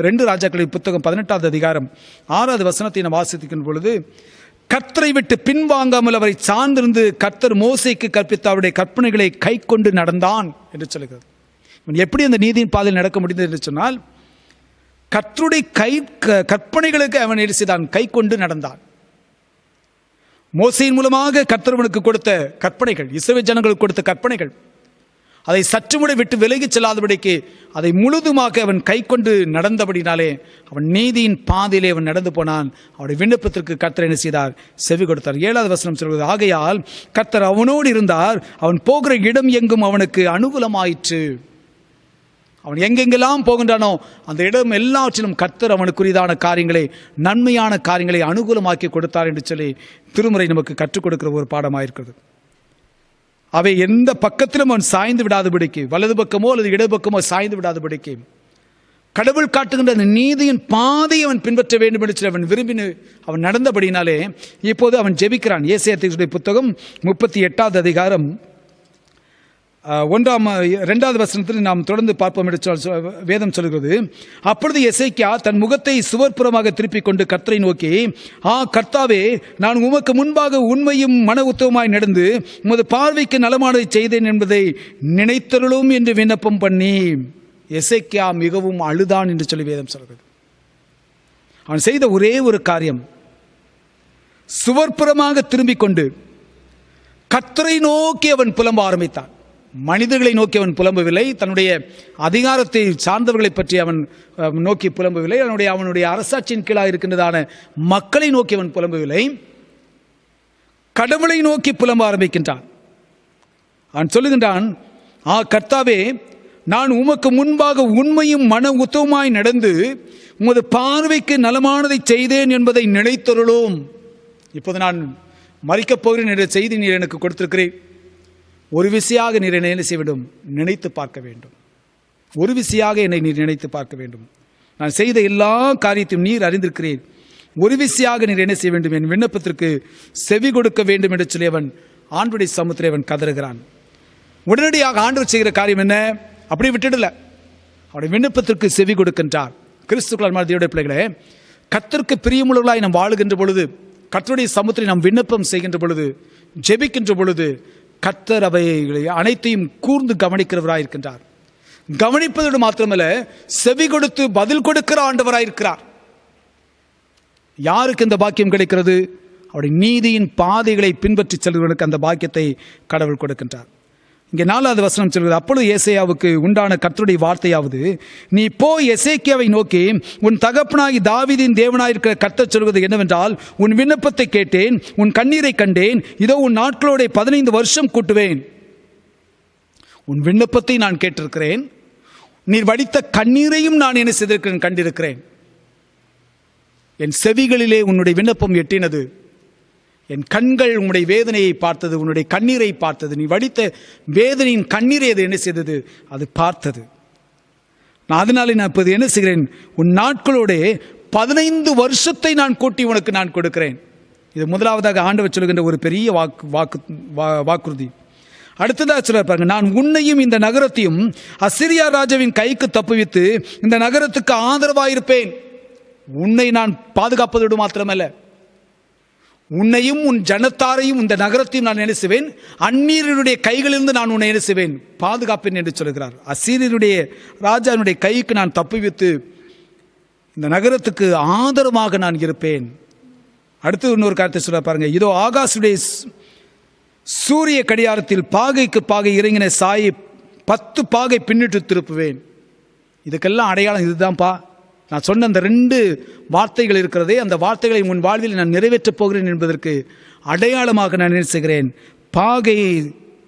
2 ராஜாக்களின் புத்தகம் 18வது அதிகாரம் 6வது வசனத்தை நாம் வாசிக்கின்ற பொழுது, கர்த்தரை விட்டு பின்வாங்காமல் அவரை சார்ந்திருந்து கர்த்தர் மோசேக்கு கற்பித்த அவருடைய கற்பனைகளை கை கொண்டு நடந்தான் என்று சொல்கிறது. இவன் எப்படி அந்த நீதியின் பாதையில் நடக்க முடிந்தது என்று சொன்னால், கர்த்தருடைய கற்பனைகளுக்கு அவன் என்ன செய்தான்? கை கொண்டு நடந்தான். மோசேயின் மூலமாக கர்த்தர் கொடுத்த கற்பனைகள், இஸ்ரவேல் ஜனங்களுக்கு கொடுத்த கற்பனைகள், அதை சற்றுமுறை விட்டு விலகி செல்லாதபடிக்கு அதை முழுதுமாக அவன் கை கொண்டு நடந்தபடினாலே அவன் நீதியின் பாதையிலே அவன் நடந்து போனான். அவருடைய விண்ணப்பத்திற்கு கர்த்தர் என்ன செய்தார்? செவி கொடுத்தார். 7வது வசனம் சொல்கிறது, ஆகையால் கர்த்தர் அவனோடு இருந்தார், அவன் போகிற இடம் எங்கும் அவனுக்கு அனுகூலமாயிற்று. அவன் எங்கெங்கெல்லாம் போகின்றானோ அந்த இடம் எல்லாவற்றிலும் கர்த்தர் அவனுக்குரியதான காரியங்களை, நன்மையான காரியங்களை அனுகூலமாக்கி கொடுத்தார் என்று சொல்லி திருமுறை நமக்கு கற்றுக் கொடுக்கிற ஒரு பாடமாயிருக்கிறது. அவை எந்த பக்கத்திலும் அவன் சாய்ந்து விடாதபடிக்கு, வலது பக்கமோ அல்லது இடது பக்கமோ சாய்ந்து விடாதபடிக்கு கடவுள் காட்டுகின்ற அந்த நீதியின் பாதையை அவன் பின்பற்ற வேண்டும் என்று சொல்லி அவன் விரும்பின அவன் நடந்தபடினாலே இப்போது அவன் ஜெபிக்கிறான். ஏசாயா தீர்க்கதரிசியுடைய புத்தகம் 38வது அதிகாரம் 2வது வசனத்தில் நாம் தொடர்ந்து பார்ப்போம் என்று வேதம் சொல்கிறது. அப்பொழுது எசேக்கியா தன் முகத்தை சுவர்புறமாக திருப்பிக் கொண்டு கர்த்தரை நோக்கி, கர்த்தாவே, நான் உமக்கு முன்பாக உண்மையும் மன உத்தவமாய் நடந்து உமது பார்வைக்கு நலமானதை செய்தேன் என்பதை நினைத்தருளும் என்று விண்ணப்பம் பண்ணி எசேக்கியா மிகவும் அழுதான் என்று சொல்லி வேதம் சொல்கிறது. அவன் செய்த ஒரே ஒரு காரியம், சுவர்புறமாக திரும்பிக் கொண்டு கர்த்தரை நோக்கி அவன் புலம்ப ஆரம்பித்தான். மனிதர்களை நோக்கி அவன் புலம்பவில்லை, தன்னுடைய அதிகாரத்தை சார்ந்தவர்களை பற்றி அவன் நோக்கி புலம்பவில்லை, அவனுடைய அரசாட்சியின் கீழாக இருக்கின்றதான மக்களை நோக்கி அவன் புலம்பவில்லை, கடவுளை நோக்கி புலம்ப ஆரம்பிக்கின்றான். அவன் சொல்லுகின்றான், கர்த்தாவே, நான் உமக்கு முன்பாக உண்மையும் மன உத்தவமாய் நடந்து உமது பார்வைக்கு நலமானதை செய்தேன் என்பதை நினைத்தருளும். இப்போது நான் மரிக்கப் போகிறேன் என்ற செய்தி நீர் எனக்கு கொடுத்திருக்கிறேன். ஒரு விசையாக நீர் என்னை என்ன செய்ய வேண்டும்? நினைத்து பார்க்க வேண்டும். ஒரு விசையாக என்னை நீர் நினைத்து பார்க்க வேண்டும். நான் செய்த எல்லா காரியத்தையும் நீர் அறிந்திருக்கிறேன். ஒரு விசையாக நீர் என்ன செய்ய வேண்டும்? என் விண்ணப்பத்திற்கு செவி கொடுக்க வேண்டும் என்று சொல்லி அவன் ஆண்டவருடைய சமூகத்திலே அவன் கதறுகிறான். உடனடியாக ஆண்டவர் செய்கிற காரியம் என்ன? அப்படி விட்டுடல, அவருடைய விண்ணப்பத்திற்கு செவி கொடுக்கின்றார். கிறிஸ்துக்கள் தேவனுடைய பிள்ளைகளே, கர்த்தருக்கு பிரியமுள்ளவர்களாய் நாம் வாழுகின்ற பொழுது, கர்த்தருடைய சமூகத்தில் நாம் விண்ணப்பம் செய்கின்ற பொழுது, ஜெபிக்கின்ற பொழுது, கர்த்தர் அவைகளை அனைத்தையும் கூர்ந்து கவனிக்கிறவராய் இருக்கின்றார். கவனிப்பதோடு மாத்திரமல்ல, செவி கொடுத்து பதில் கொடுக்கிற ஆண்டவராய் இருக்கிறார். யாருக்கு இந்த பாக்கியம் கிடைக்கிறது? அவருடைய நீதியின் பாதைகளை பின்பற்றி செல்வதற்கு அந்த பாக்கியத்தை கடவுள் கொடுக்கின்றார். இங்கே 4வது வசனம் சொல்கிறது, அப்பொழுது ஏசாயாவுக்கு உண்டான கர்த்தருடைய வார்த்தையாவது, நீ போய் எசேக்கியாவை நோக்கி, உன் தகப்பனாகி தாவீதின் தேவனாயிருக்கிற கர்த்தர் சொல்வது என்னவென்றால், உன் விண்ணப்பத்தை கேட்டேன், உன் கண்ணீரை கண்டேன், இதோ உன் நாட்களோட 15 வருஷம் கூட்டுவேன். உன் விண்ணப்பத்தை நான் கேட்டிருக்கிறேன், நீர் வடித்த கண்ணீரையும் நான் என்ன செய்திருக்கிறேன்? கண்டிருக்கிறேன். என் செவிகளிலே உன்னுடைய விண்ணப்பம் எட்டினது, என் கண்கள் உன்னுடைய வேதனையை பார்த்தது, உன்னுடைய கண்ணீரை பார்த்தது. நீ வடித்த வேதனையின் கண்ணீரை அது என்ன செய்தது? அது பார்த்தது. அதனாலே நான் இப்போது என்ன செய்கிறேன்? உன் நாட்களோட 15 வருஷத்தை நான் கூட்டி உனக்கு நான் கொடுக்கிறேன். இது முதலாவதாக ஆண்டவர் சொல்லுகின்ற ஒரு பெரிய வாக்குறுதி. அடுத்ததாக சொல்ல பாருங்க, நான் உன்னையும் இந்த நகரத்தையும் அசிரியா ராஜாவின் கைக்கு தப்புவித்து இந்த நகரத்துக்கு ஆதரவாயிருப்பேன். உன்னை நான் பாதுகாப்பதோடு மாத்திரமல்ல, உன்னையும் உன் ஜனத்தாரையும் இந்த நகரத்தையும் நான் என்ன செய்வேன்? அந்நியருடைய கைகளிலிருந்து நான் உன்னை என்ன செய்வேன்? பாதுகாப்பேன் என்று சொல்கிறார். அசீரியருடைய ராஜாவினுடைய கைக்கு நான் தப்புவித்து இந்த நகரத்துக்கு ஆதரவாக நான் இருப்பேன். அடுத்து இன்னொரு காரியத்தை சொல்ல பாருங்க, இதோ ஆகாசுடைய சூரிய கடியாரத்தில் பாகைக்கு பாகை இறங்கின சாயை 10 பாகை பின்னிட்டு திருப்புவேன். இதுக்கெல்லாம் அடையாளம் இதுதான்ப்பா. நான் சொன்ன அந்த 2 வார்த்தைகள் இருக்கிறதே, அந்த வார்த்தைகளை உன் வாழ்வில் நான் நிறைவேற்றப் போகிறேன் என்பதற்கு அடையாளமாக நான் என்ன செய்கிறேன்? பாகை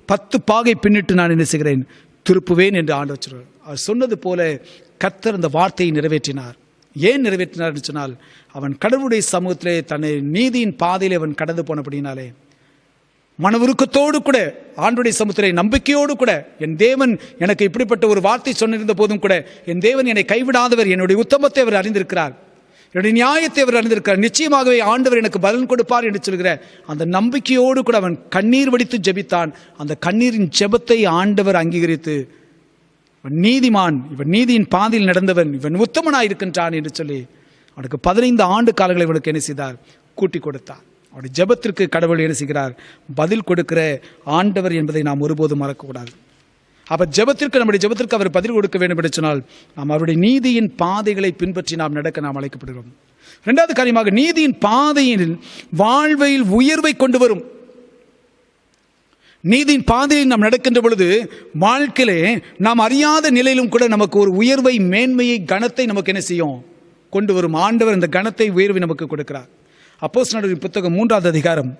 10 பாகை பின்னிட்டு நான் என்ன செய்கிறேன்? திருப்புவேன் என்று ஆண்டவர் சொல்கிறார். அவர் சொன்னது போல கர்த்தர் அந்த வார்த்தையை நிறைவேற்றினார். ஏன் நிறைவேற்றினார் என்று சொன்னால், அவன் கடவுளுடைய சமூகத்திலே தன்னை நீதியின் பாதையில் அவன் கடந்து போனபடினாலே, மன உருக்கத்தோடு கூட ஆண்டவருடைய சமூகத்திலே நம்பிக்கையோடு கூட, என் தேவன் எனக்கு இப்படிப்பட்ட ஒரு வார்த்தை சொன்னிருந்த போதும் கூட, என் தேவன் என்னை கைவிடாதவர், என்னுடைய உத்தமத்தை அவர் அறிந்திருக்கிறார், என்னுடைய நியாயத்தை அவர் அறிந்திருக்கிறார், நிச்சயமாகவே ஆண்டவர் எனக்கு பலன் கொடுப்பார் என்று சொல்கிற அந்த நம்பிக்கையோடு கூட அவன் கண்ணீர் வடித்து ஜெபித்தான். அந்த கண்ணீரின் ஜெபத்தை ஆண்டவர் அங்கீகரித்து, இவன் நீதிமான், இவன் நீதியின் பாதையில் நடந்தவன், இவன் உத்தமனாய் இருக்கின்றான் என்று சொல்லி அவனுக்கு 15 ஆண்டு காலங்களை இவனுக்கு என்ன செய்தார்? கூட்டி கொடுத்தார். அவருடைய ஜெபத்திற்கு கடவுள் என்ன செய்கிறார்? பதில் கொடுக்கிற ஆண்டவர் என்பதை நாம் ஒருபோதும் மறக்கக்கூடாது. அப்போ ஜெபத்திற்கு, நம்முடைய ஜெபத்திற்கு அவர் பதில் கொடுக்க வேண்டும் என்று சொன்னால், நாம் அவருடைய நீதியின் பாதைகளை பின்பற்றி நாம் நடக்க நாம் அழைக்கப்படுகிறோம். 2வது காரியமாக, நீதியின் பாதையில் வாழ்வில் உயர்வை கொண்டு வரும். நீதியின் பாதையில் நாம் நடக்கின்ற பொழுது வாழ்க்கையிலே நாம் அறியாத நிலையிலும் கூட நமக்கு ஒரு உயர்வை, மேன்மையை, கனத்தை நமக்கு என்ன செய்யும்? கொண்டு வரும். ஆண்டவர் இந்த கனத்தை, உயர்வை நமக்கு கொடுக்கிறார். அப்போஸ்தலர்களின் புத்தகம் 3வது அதிகாரம்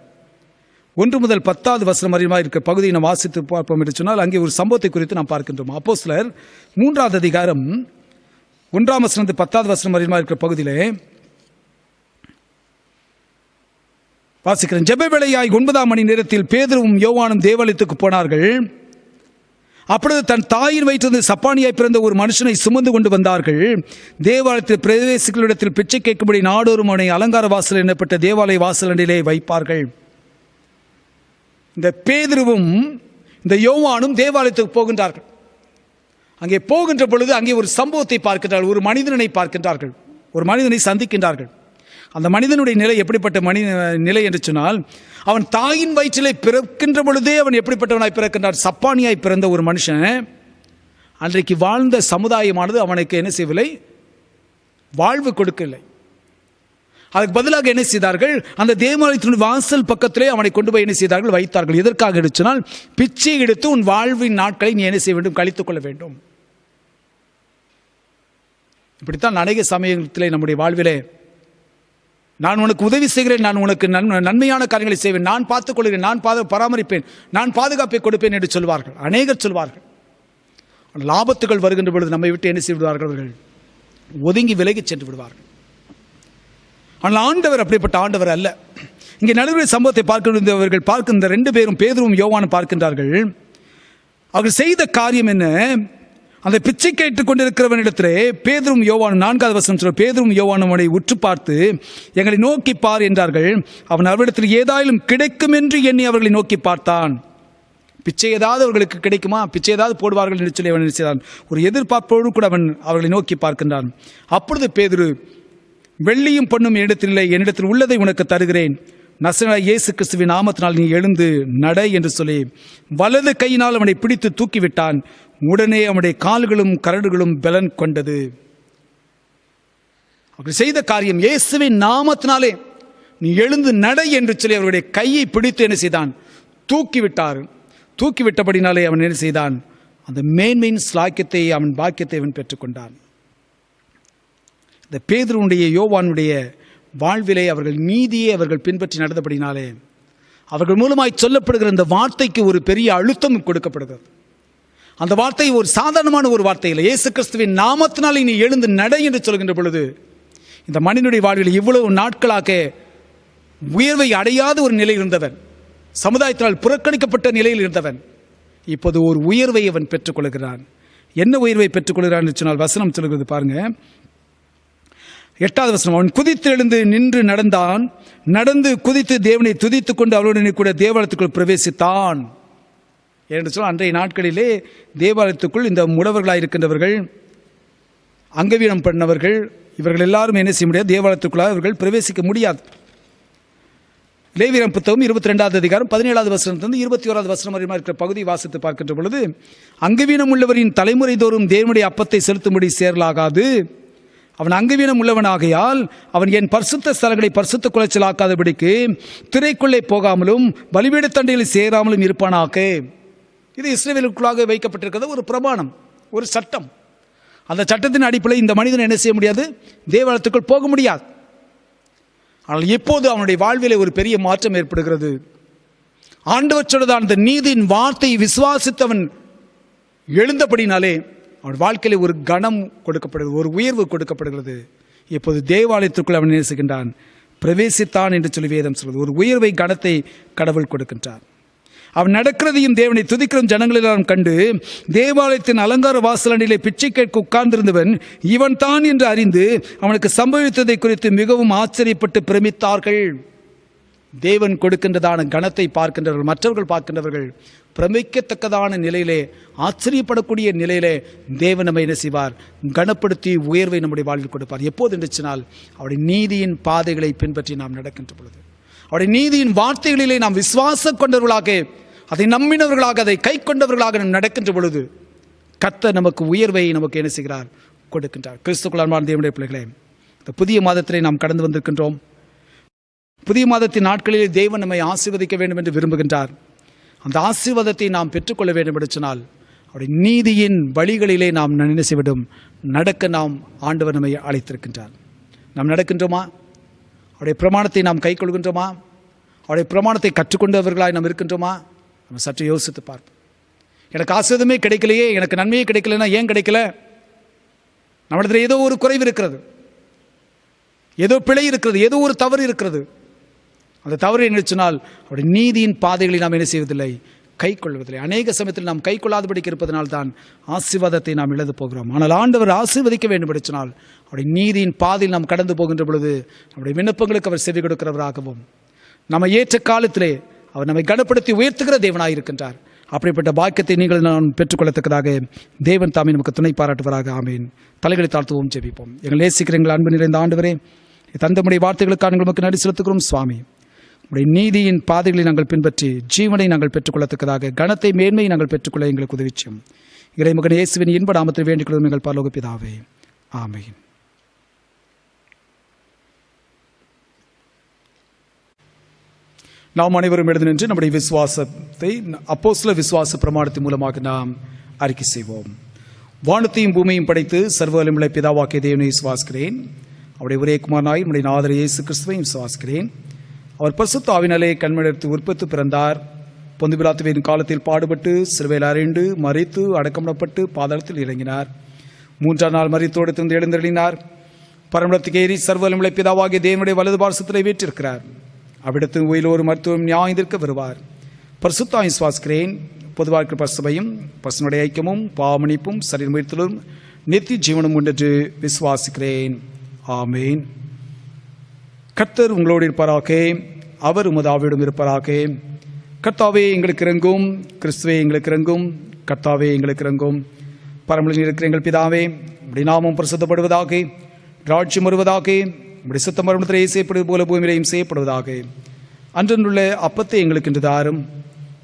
1 முதல் 10வது வசனம் வரையுமா இருக்க பகுதியை நாம் வாசித்து பார்ப்போம் என்று சொன்னால், அங்கே ஒரு சம்பவத்தை குறித்து நாம் பார்க்கின்றோம். அப்போஸ்தலர் 3வது அதிகாரம் 1ஆம் வசனம் 10வது வசனம் வரையுமா இருக்கிற பகுதியிலே வாசிக்கிறேன். ஜெப வேளையாய் 9ஆம் மணி நேரத்தில் பேதுருவும் யோவானும் தேவாலயத்துக்கு போனார்கள். அப்பொழுது தன் தாயின் வயிற்றிலிருந்து சப்பானியாய் பிறந்த ஒரு மனுஷனை சுமந்து கொண்டு வந்தார்கள். தேவாலயத்தில் பிரவேசிகளிடத்தில் பிச்சை கேட்கும்படி நாடோறும் அவனை அலங்கார வாசல் எனப்பட்ட தேவாலய வாசலண்டிலே வைப்பார்கள். இந்த பேதுருவும் இந்த யோவானும் தேவாலயத்துக்கு போகின்றார்கள். அங்கே போகின்ற பொழுது அங்கே ஒரு சம்பவத்தை பார்க்கின்றார்கள். ஒரு மனிதனை பார்க்கின்றார்கள், ஒரு மனிதனை சந்திக்கின்றார்கள். அந்த மனிதனுடைய நிலை எப்படிப்பட்ட நிலை என்று சொன்னால், அவன் தாயின் வயிற்றிலே பிறக்கின்ற பொழுதே அவன் எப்படிப்பட்டவனாய் பிறக்கின்றான்? சப்பானியாய் பிறந்த ஒரு மனுஷன். அன்றைக்கு வாழ்ந்த சமுதாயமானது அவனுக்கு என்ன செய்யவில்லை? வாழ்வு கொடுக்கவில்லை. அதுக்கு பதிலாக என்ன செய்தார்கள்? அந்த தேவாலயத்தின் வாசல் பக்கத்திலே அவனை கொண்டு போய் என்ன செய்தார்கள்? வைத்தார்கள். எதற்காக சொன்னால், பிச்சை எடுத்து உன் வாழ்வின் நாட்களை நீ என்ன செய்ய வேண்டும்? கழித்துக் கொள்ள வேண்டும். இப்படித்தான் அநேக சமயத்திலே நம்முடைய வாழ்விலே, நான் உனக்கு உதவி செய்கிறேன், நான் உனக்கு நன்மையான காரியங்களை செய்வேன், நான் பார்த்துக் கொள்கிறேன், நான் பராமரிப்பேன், நான் பாதுகாப்பை கொடுப்பேன் என்று சொல்வார்கள். அநேகர் சொல்வார்கள். லாபத்துகள் வருகின்ற பொழுது நம்மை விட்டு என்ன செய்து விடுவார்கள்? அவர்கள் ஒதுங்கி விலகி சென்று விடுவார்கள். ஆனால் ஆண்டவர் அப்படிப்பட்ட ஆண்டவர் அல்ல. இங்கே நடுவில் சம்பவத்தை பார்க்கின்றவர்கள் பார்க்கின்ற 2 பேரும், பேதுருவும் யோவானும் பார்க்கின்றார்கள். அவர்கள் செய்த காரியம் என்ன? அந்த பிச்சை கேட்டுக் கொண்டிருக்கிறவனிடத்திலே பேதுரும் யோவானும், 4வது வசனம் சொல்ற, பேதுரும் யோவானும் அவனை உற்று பார்த்து எங்களை நோக்கி பார் என்றார்கள். அவன் அவரிடத்தில் ஏதாயிலும் கிடைக்கும் என்று எண்ணி அவர்களை நோக்கி பார்த்தான். பிச்சை ஏதாவது அவர்களுக்கு கிடைக்குமா, பிச்சை ஏதாவது போடுவார்கள் என்று சொல்லி அவன் நினைச்சான். ஒரு எதிர்பார்ப்போடு கூட அவன் அவர்களை நோக்கி பார்க்கின்றான். அப்பொழுது பேதுரு, வெள்ளியும் பொன்னும் என்னிடத்தில் இல்லை, என்னிடத்தில் உள்ளதை உனக்கு தருகிறேன், நசரேயனாகிய இயேசு கிறிஸ்துவின் நாமத்தினால் நீ எழுந்து நட என்று சொல்லி வலது கையினால் அவனை பிடித்து தூக்கிவிட்டான். உடனே அவனுடைய கால்களும் கரடுகளும் பலன் கொண்டது. அவர் செய்த காரியம், இயேசுவின் நாமத்தினாலே நீ எழுந்து நட என்று சொல்லி அவருடைய கையை பிடித்து என்ன செய்தான்? தூக்கிவிட்டார். தூக்கிவிட்டபடினாலே அவன் என்ன செய்தான்? அந்த மேன்மையின் ஸ்லாக்கியத்தை, அவன் பாக்கியத்தை அவன் பெற்றுக்கொண்டான். இந்த பேதுருவுடைய யோவானுடைய வாழ்விலே அவர்கள் நீதியை அவர்கள் பின்பற்றி நடந்தபடினாலே அவர்கள் மூலமாய் சொல்லப்படுகிற இந்த வார்த்தைக்கு ஒரு பெரிய அழுத்தம் கொடுக்கப்படுகிறது. அந்த வார்த்தை ஒரு சாதாரணமான ஒரு வார்த்தை இல்லை. இயேசு கிறிஸ்துவின் நாமத்தினால் நீ எழுந்து நடை என்று சொல்கின்ற பொழுது, இந்த மனிதனுடைய வாழ்வில் இவ்வளவு நாட்களாக உயர்வை அடையாத ஒரு நிலையில் இருந்தவன், சமுதாயத்தினால் புறக்கணிக்கப்பட்ட நிலையில் இருந்தவன், இப்போது ஒரு உயர்வை அவன் பெற்றுக்கொள்கிறான். என்ன உயர்வை பெற்றுக்கொள்கிறான் என்று சொன்னால் வசனம் சொல்கிறது பாருங்க, 8வது வசனம். அவன் குதித்து எழுந்து நின்று நடந்தான், நடந்து குதித்து தேவனை துதித்துக் கொண்டு அவருடனே கூட தேவாலயத்துக்குள் பிரவேசித்தான் என்று சொன்னால், அன்றைய நாட்களிலே தேவாலயத்துக்குள் இந்த முடவர்களாக இருக்கின்றவர்கள், அங்கவீனம் பண்ணவர்கள், இவர்கள் எல்லாரும் என்ன செய்ய முடியாது? தேவாலயத்துக்குள்ளாக இவர்கள் பிரவேசிக்க முடியாது. லேவியராம் புத்தகம் 22வது அதிகாரம் 17வது வசனத்திலிருந்து 21வது வசனம் வரை இருக்கிற பகுதி வாசித்து பார்க்கின்ற பொழுது, அங்கவீனம் உள்ளவரின் தலைமுறை தோறும் தேவனுடைய அப்பத்தை செலுத்தும்படி சேரலாகாது, அவன் அங்கவீனம் உள்ளவனாகையால் அவன் என் பரிசுத்த ஸ்தலங்களை பரிசுத்த குலைச்சலாக்காதபடிக்கு திரைக்குள்ளே போகாமலும் பலிபீட தண்டையில் சேராமலும் இருப்பானாக. இது இஸ்ரவேலுக்குள்ளாக வைக்கப்பட்டிருக்கிறது ஒரு பிரமாணம், ஒரு சட்டம். அந்த சட்டத்தின் அடிப்படையில் இந்த மனிதன் என்ன செய்ய முடியாது? தேவாலயத்துக்குள் போக முடியாது. ஆனால் எப்போது அவனுடைய வாழ்விலே ஒரு பெரிய மாற்றம் ஏற்படுகிறது. ஆண்டவர் சொன்னதான அந்த நீதியின் வார்த்தையை விசுவாசித்தவன் எழுந்தபடினாலே அவன் வாழ்க்கையிலே ஒரு கணம் கொடுக்கப்படுகிறது, ஒரு உயர்வு கொடுக்கப்படுகிறது. இப்போது தேவாலயத்திற்குள் அவன் நேசிக்கின்றான், பிரவேசித்தான் என்று சொல்லி வேதம் சொல்வது. ஒரு உயர்வை கணத்தை கடவுள் கொடுக்கின்றார். அவன் நடக்கிறதையும் தேவனை துதிக்கிறதும் ஜனங்களெல்லாம் கண்டு தேவாலயத்தின் அலங்கார வாசலண்டிலே பிச்சை கேட்க உட்கார்ந்திருந்தவன் இவன் தான் என்று அறிந்து அவனுக்கு சம்பவித்ததை குறித்து மிகவும் ஆச்சரியப்பட்டு பிரமித்தார்கள். தேவன் கொடுக்கின்றதான கணத்தை பார்க்கின்றவர்கள், மற்றவர்கள் பார்க்கின்றவர்கள் பிரமிக்கத்தக்கதான நிலையிலே, ஆச்சரியப்படக்கூடிய நிலையிலே தேவன் நம்மை என்ன செய்வார்? கனப்படுத்தி உயர்வை நம்முடைய வாழ்வில் கொடுப்பார். எப்போது என்று சொன்னால், அவருடைய நீதியின் பாதைகளை பின்பற்றி நாம் நடக்கின்ற பொழுது, அவருடைய நீதியின் வார்த்தைகளிலே நாம் விசுவாசம் கொண்டவர்களாக, அதை நம்பினவர்களாக, அதை கை கொண்டவர்களாக நாம் நடக்கின்ற பொழுது கர்த்தர் நமக்கு உயர்வை நமக்கு என்ன செய்கிறார்? கொடுக்கின்றார். கிறிஸ்துவுக்குள் அன்பான தேவனுடைய பிள்ளைகளே, இந்த புதிய மாதத்திலே நாம் கடந்து வந்திருக்கின்றோம். புதிய மாதத்தின் நாட்களிலே தேவன் நம்மை ஆசீர்வதிக்க வேண்டும் என்று விரும்புகின்றார். அந்த ஆசீர்வாதத்தை நாம் பெற்றுக்கொள்ள வேண்டும் என்று சொன்னால், அவருடைய நீதியின் வழிகளிலே நாம் என்ன செய்ய வேண்டும்? நடக்க நாம் ஆண்டவர் நம்மை அழைத்திருக்கின்றார். நாம் நடக்கின்றோமா? அவருடைய பிரமாணத்தை நாம் கை கொள்கின்றோமா? அவருடைய பிரமாணத்தை கற்றுக்கொண்டவர்களாய் நாம் இருக்கின்றோமா? நம்ம சற்று யோசித்து பார்ப்போம். எனக்கு ஆசீர்வாதமே கிடைக்கலையே, எனக்கு நன்மையே கிடைக்கலன்னா ஏன் கிடைக்கல? நம்மிடத்தில் ஏதோ ஒரு குறைவு இருக்கிறது, ஏதோ பிழை இருக்கிறது, ஏதோ ஒரு தவறு இருக்கிறது. அந்த தவறு என்ன சொன்னால், அவருடைய நீதியின் பாதைகளை நாம் என்ன செய்வதில்லை? கை கொள்வதில்லை. அநேக சமயத்தில் நாம் கை கொள்ளாதபடிக்கு இருப்பதனால்தான் ஆசீர்வாதத்தை நாம் இழந்து போகிறோம். ஆனால் ஆண்டவர் ஆசீர்வதிக்க வேண்டும் என்று சொன்னால் அவருடைய நீதியின் பாதையில் நாம் கடந்து போகின்ற பொழுது நம்முடைய விண்ணப்பங்களுக்கு அவர் செவி கொடுக்கிறவராகவும் நம்ம ஏற்ற காலத்திலே அவர் நம்மை கனப்படுத்தி உயர்த்துகிற தேவனாக இருக்கின்றார். அப்படிப்பட்ட பாக்கியத்தை நீங்கள் நான் பெற்றுக்கொள்ளத்தக்கதாக தேவன் தாமே நமக்கு துணை பாராட்டுவராக. ஆமீன். தலைகளை தாழ்த்துவோம், ஜெபிப்போம். எங்கள் நேசிக்கிற எங்கள் அன்பு நிறைந்த ஆண்டவரே, தந்தமுடைய வார்த்தைகளுக்காக நாங்கள் நமக்கு நன்றி செலுத்துகிறோம் சுவாமி. உடைய நீதியின் பாதைகளை நாங்கள் பின்பற்றி ஜீவனை நாங்கள் பெற்றுக்கொள்ளத்தக்கதாக கனத்தை மேன்மையை நாங்கள் பெற்றுக்கொள்ள எங்களுக்கு உதவிச்சோம். இறைமகன் இயேசுவின் இன்ப நாமத்தில் வேண்டிக் கொள்ளும் எங்கள் பரலோக பிதாவே. ஆமீன். நாம் அனைவரும் எழுந்து நின்று நம்முடைய விசுவாசத்தை அப்போஸ்தலர் விசுவாச பிரமாணத்தின் மூலமாக நாம் அறிக்கை செய்வோம். வானத்தையும் பூமியையும் படைத்து சர்வ வல்லமையுள்ள பிதாவாகிய தேவனை விசுவாசிக்கிறேன். அவருடைய ஒரே குமாரனாய் நம்முடைய நாதர் இயேசு கிறிஸ்துவையும் விசுவாசிக்கிறேன். அவர் பரிசுத்த ஆவினாலே கண்மணித்து உற்பத்தி பிறந்தார். பொந்து பிலாத்துவின் காலத்தில் பாடுபட்டு சிலுவையில் அறைந்து மரித்து அடக்கமிடப்பட்டு பாதாளத்தில் இறங்கினார். 3ஆம் நாள் மரித்தோடு திருந்து எழுந்தருளினார். பரமண்டலத்துக்கு ஏறி சர்வ வல்லமையுள்ள பிதாவாகிய தேவனுடைய வலது பார்சத்திலே வீற்றிருக்கிறார். அவ்விடத்து உயிர் ஒரு மருத்துவம் நியாயத்திற்கு வருவார். பரிசுத்த விசுவாசிக்கிறேன். பொதுவாக பரிசுபையும் பசுனுடைய ஐக்கியமும் பாவமணிப்பும் சரீர முயற்சியிலும் நித்திய ஜீவனும் உண்டென்று விசுவாசிக்கிறேன். ஆமேன். கர்த்தர் உங்களோடு இருப்பாராக. அவர் உமது ஆவியோடும் இருப்பாராக. கர்த்தாவே எங்களுக்கு இறங்கும். கிறிஸ்துவே எங்களுக்கு இறங்கும். கர்த்தாவே எங்களுக்கு இறங்கும். பரமளில் இருக்கிற எங்கள் பிதாவே, உம்முடைய நாமம் பரிசுத்தப்படுவதாக. ராஜ்யம் வருவதாக. உம்முடைய சித்தம் மரணத்திலே செய்யப்படுவது போல பூமியிலேயும் செய்யப்படுவதாக. அன்றன்றுள்ள அப்பத்தை எங்களுக்கு இன்று தாரும்.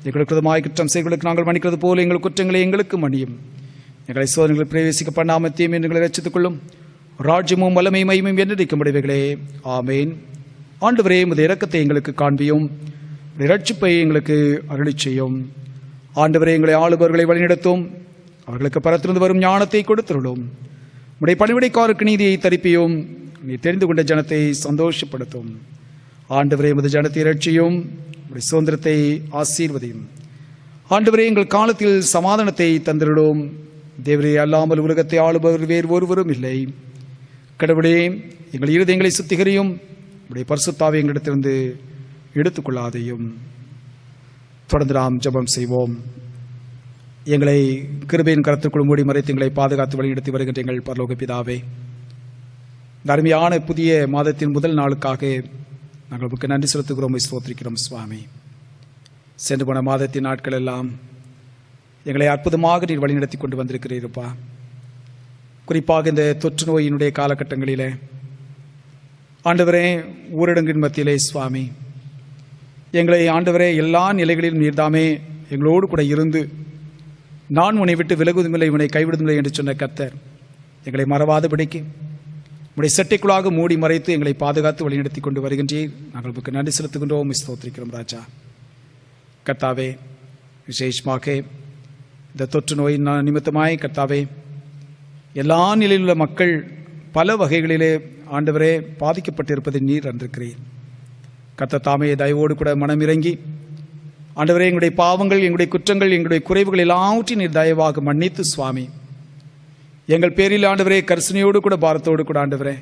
எங்களுக்கு விரோதமாய் குற்றம் செய்களுக்கு நாங்கள் மன்னிக்கிறது போல எங்கள் குற்றங்களை எங்களுக்கு மன்னியும். எங்களை சோதனைகளை பிரவேசிக்க பண்ணாமல் தீமை எங்களை ரட்சித்துக் கொள்ளும். ராஜ்யமும் வல்லமை மகிமையும் என்றிருக்கும்படிவைகளே. ஆமேன். ஆண்டவரே, உமது இரக்கத்தை எங்களுக்கு காண்பியும். உடைய ரட்சிப்பை எங்களுக்கு அருளிச் செய்யும். ஆண்டவரே, எங்களை ஆளுபவர்களை வழிநடத்தும். அவர்களுக்கு பரத்திலிருந்து வரும் ஞானத்தை கொடுத்துள்ளோம். உடைய பணிவிடைக்காரருக்கு நீதியை தரிப்பியும். நீ தெரிந்து கொண்ட ஜனத்தை சந்தோஷப்படுத்தும். ஆண்டவரே, உமது ஜனத்தை ரட்சியும். உடைய சுதந்திரத்தை ஆசீர்வதியும். ஆண்டவரே, எங்கள் காலத்தில் சமாதானத்தை தந்திருடும். தேவரே, அல்லாமல் உலகத்தை ஆளுபவர் வேறு ஒருவரும் இல்லை. கடவுளே, எங்கள் இருதயங்களை சுத்திகரியும். உடைய பரிசுத்தாவை எங்களிடத்திலிருந்து எடுத்துக்கொள்ளாதையும். தொடர்ந்து நாம் ஜெபம் செய்வோம். எங்களை கிருபையின் கரத்திற்குள் மூடி மறைத்து எங்களை பாதுகாத்து வழிநடத்தி வருகின்ற எங்கள் பரலோக பிதாவே, இந்த அருமையான புதிய மாதத்தின் முதல் நாளுக்காக நாங்கள் உங்களுக்கு நன்றி செலுத்துகிறோம், ஸ்தோத்திரிக்கிறோம் சுவாமி. சென்று போன மாதத்தின் நாட்கள் எல்லாம் எங்களை அற்புதமாக நீர் வழிநடத்தி கொண்டு வந்திருக்கிறீர்ப்பா. குறிப்பாக இந்த தொற்று நோயினுடைய காலகட்டங்களிலே ஆண்டவரே, ஊரடங்கின் மத்தியிலே சுவாமி எங்களை ஆண்டவரே எல்லா நிலைகளிலும் நீர்தாமே எங்களோடு கூட இருந்து நான் உன்னை விட்டு விலகுவதுமில்லை, உன்னை கைவிடுவதில்லை என்று சொன்ன கர்த்தர் எங்களை மறவாதபடிக்கு உடைய செட்டைக்குள்ளாக மூடி மறைத்து எங்களை பாதுகாத்து வழிநடத்தி கொண்டு வருகின்றீர். நாங்கள் உங்களுக்கு நன்றி செலுத்துகின்றோம், ஸ்தோத்திரிக்கிறோம் ராஜா. கர்த்தாவே, விசேஷமாக இந்த தொற்று நோயின் நிமித்தமாய் கர்த்தாவே எல்லா நிலையில் உள்ள மக்கள் பல வகைகளிலே ஆண்டவரே பாதிக்கப்பட்டிருப்பதை நீர் அறிந்திருக்கிறீர். கர்த்தர் தாமே தயவோடு கூட மனமிறங்கி ஆண்டவரே, எங்களுடைய பாவங்கள், எங்களுடைய குற்றங்கள், எங்களுடைய குறைவுகள் எல்லாவற்றையும் நீர் தயவாக மன்னித்து சுவாமி எங்கள் பேரில் ஆண்டவரே கரிசனையோடு கூட பாரத்தோடு கூட ஆண்டவரே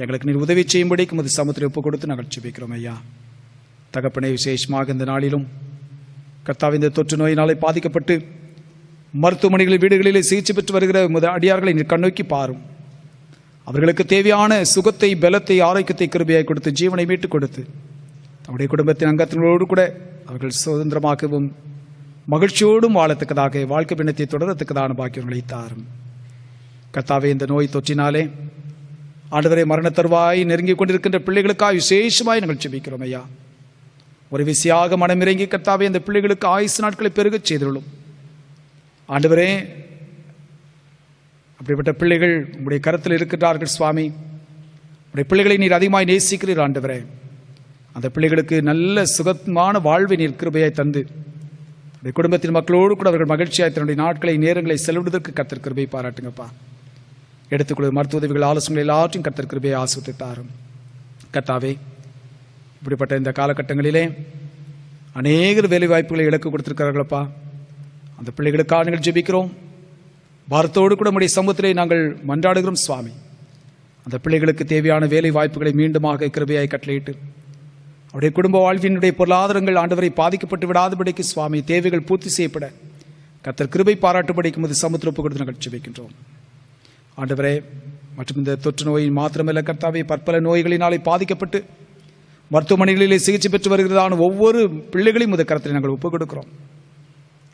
எங்களுக்கு நீர் உதவி செய்யும்படிக்கு உமது சமுத்திரை ஒப்பு கொடுத்து நாங்கள் ஜெபிக்கிறோம் ஐயா. தகப்பனே, விசேஷமாக இந்த நாளிலும் கர்த்தாவே, இந்த தொற்று நோயினாலே பாதிக்கப்பட்டு மருத்துவமனைகளில் வீடுகளிலே சிகிச்சை பெற்று வருகிற உமது அடியார்களை நீர் கண்ணோக்கி பாரும். அவர்களுக்கு தேவையான சுகத்தை, பலத்தை, ஆரோக்கியத்தை கிருபையாய் கொடுத்து ஜீவனை மீட்டுக் கொடுத்து தம்முடைய குடும்பத்தின் அங்கத்தினரோடு கூட அவர்கள் சுதந்திரமாகவும் மகிழ்ச்சியோடும் வாழத்தக்கதாக வாழ்க்கை பின்னத்தை தொடரத்தக்கதான பாக்கியங்களை தாரும். கர்த்தாவே, இந்த நோய் தொற்றினாலே ஆண்டவரே மரண தருவாய் நெருங்கிக் கொண்டிருக்கின்ற பிள்ளைகளுக்காக விசேஷமாய் நாங்கள் ஜெபிக்கிறோம் ஐயா. ஒரு விசையாக மனமிறங்கி கர்த்தாவே, இந்த பிள்ளைகளுக்கு ஆயுசு நாட்களை பெருகச் செய்துள்ளோம். ஆண்டவரே, அப்படிப்பட்ட பிள்ளைகள் உங்களுடைய கருத்தில் இருக்கின்றார்கள் சுவாமி. உங்களுடைய பிள்ளைகளை நீர் அதிகமாய் நேசிக்கிறீர் ஆண்டவரே. அந்த பிள்ளைகளுக்கு நல்ல சுகமான வாழ்வை நீர் கிருபையாய் தந்து உடைய குடும்பத்தின் மக்களோடு கூட அவர்கள் மகிழ்ச்சியாய் தன்னுடைய நாட்களை, நேரங்களை செலவிடுவதற்கு கர்த்தர் கிருபை பாராட்டுங்கப்பா. எடுத்துக்கொள்ள மருத்துவ உதவிகள், ஆலோசனைகள் எல்லாவற்றையும் கர்த்தர் கிருபையை ஆசீர்வதித்தாரும். கர்த்தாவே, இப்படிப்பட்ட இந்த காலகட்டங்களிலே அநேகர் வேலை வாய்ப்புகளை இழக்க கொடுத்திருக்கிறார்களப்பா. அந்த பிள்ளைகளுக்காக நாங்கள் ஜெபிக்கிறோம். பாரத்தோடு கூட நம்முடைய சமூகத்திலே நாங்கள் மன்றாடுகிறோம் சுவாமி. அந்த பிள்ளைகளுக்கு தேவையான வேலை வாய்ப்புகளை மீண்டுமாக கிருபையாய் கட்டளையிட்டு அவருடைய குடும்ப வாழ்வினுடைய பொருளாதாரங்கள் ஆண்டவரை பாதிக்கப்பட்டு விடாதபடிக்கு சுவாமி தேவைகள் பூர்த்தி செய்யப்பட கர்த்தர் கிருபை பாராட்டும்படிக்கு முது சமுத்திர ஒப்பு கொடுத்து நாங்கள் ஜெபிக்கின்றோம். ஆண்டவரே, மற்றும் இந்த தொற்று நோயின் மாத்திரமல்ல கர்த்தாவே, பற்பல நோய்களினாலே பாதிக்கப்பட்டு மருத்துவமனைகளிலே சிகிச்சை பெற்று வருகிறதான ஒவ்வொரு பிள்ளைகளையும் முத கரத்தில் நாங்கள் ஒப்புக் கொடுக்கிறோம்.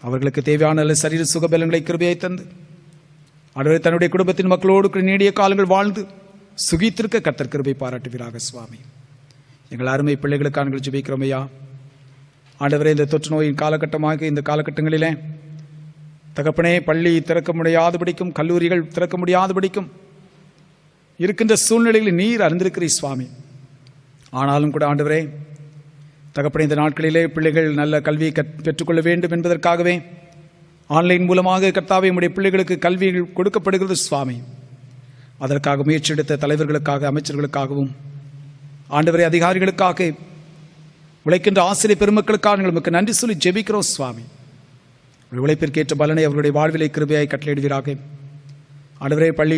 அவர்களுக்கு தேவையான நல்ல சரீர சுகபலங்களை கிருபையை தந்து ஆண்டவரே, தன்னுடைய குடும்பத்தின் மக்களோடு நீடிய காலங்கள் வாழ்ந்து சுகித்திருக்க கர்த்தர் கிருபை பாராட்டுவீராக சுவாமி. எங்கள் அருமை பிள்ளைகளுக்காக நாங்கள் ஜெபிக்கிறோம் ஐயா. ஆண்டவரே, இந்த தொற்று நோயின் காலகட்டமாக இந்த காலகட்டங்களிலே தகப்பனே, பள்ளி திறக்க முடியாதபடிக்கும் கல்லூரிகள் திறக்க முடியாதபடிக்கும் இருக்கின்ற சூழ்நிலைகளில் நீர் அறிந்திருக்கிறீர் சுவாமி. ஆனாலும் கூட ஆண்டவரே தகப்பனே, இந்த நாட்களிலே பிள்ளைகள் நல்ல கல்வியை பெற்றுக்கொள்ள வேண்டும் என்பதற்காகவே ஆன்லைன் மூலமாக கர்த்தாவே உம்முடைய பிள்ளைகளுக்கு கல்வி கொடுக்கப்படுகிறது சுவாமி. அதற்காக முயற்சி எடுத்த தலைவர்களுக்காக, அமைச்சர்களுக்காகவும் ஆண்டவரே அதிகாரிகளுக்காக உழைக்கின்ற ஆசிரியர் பெருமக்களுக்காக நாங்கள் நமக்கு நன்றி சொல்லி ஜெபிக்கிறோம் சுவாமி. உழைப்பிற்கேற்ற பலனை அவர்களுடைய வாழ்விலை கிருபையாய் கட்டளையிடுவீராக. ஆண்டவரே, பள்ளி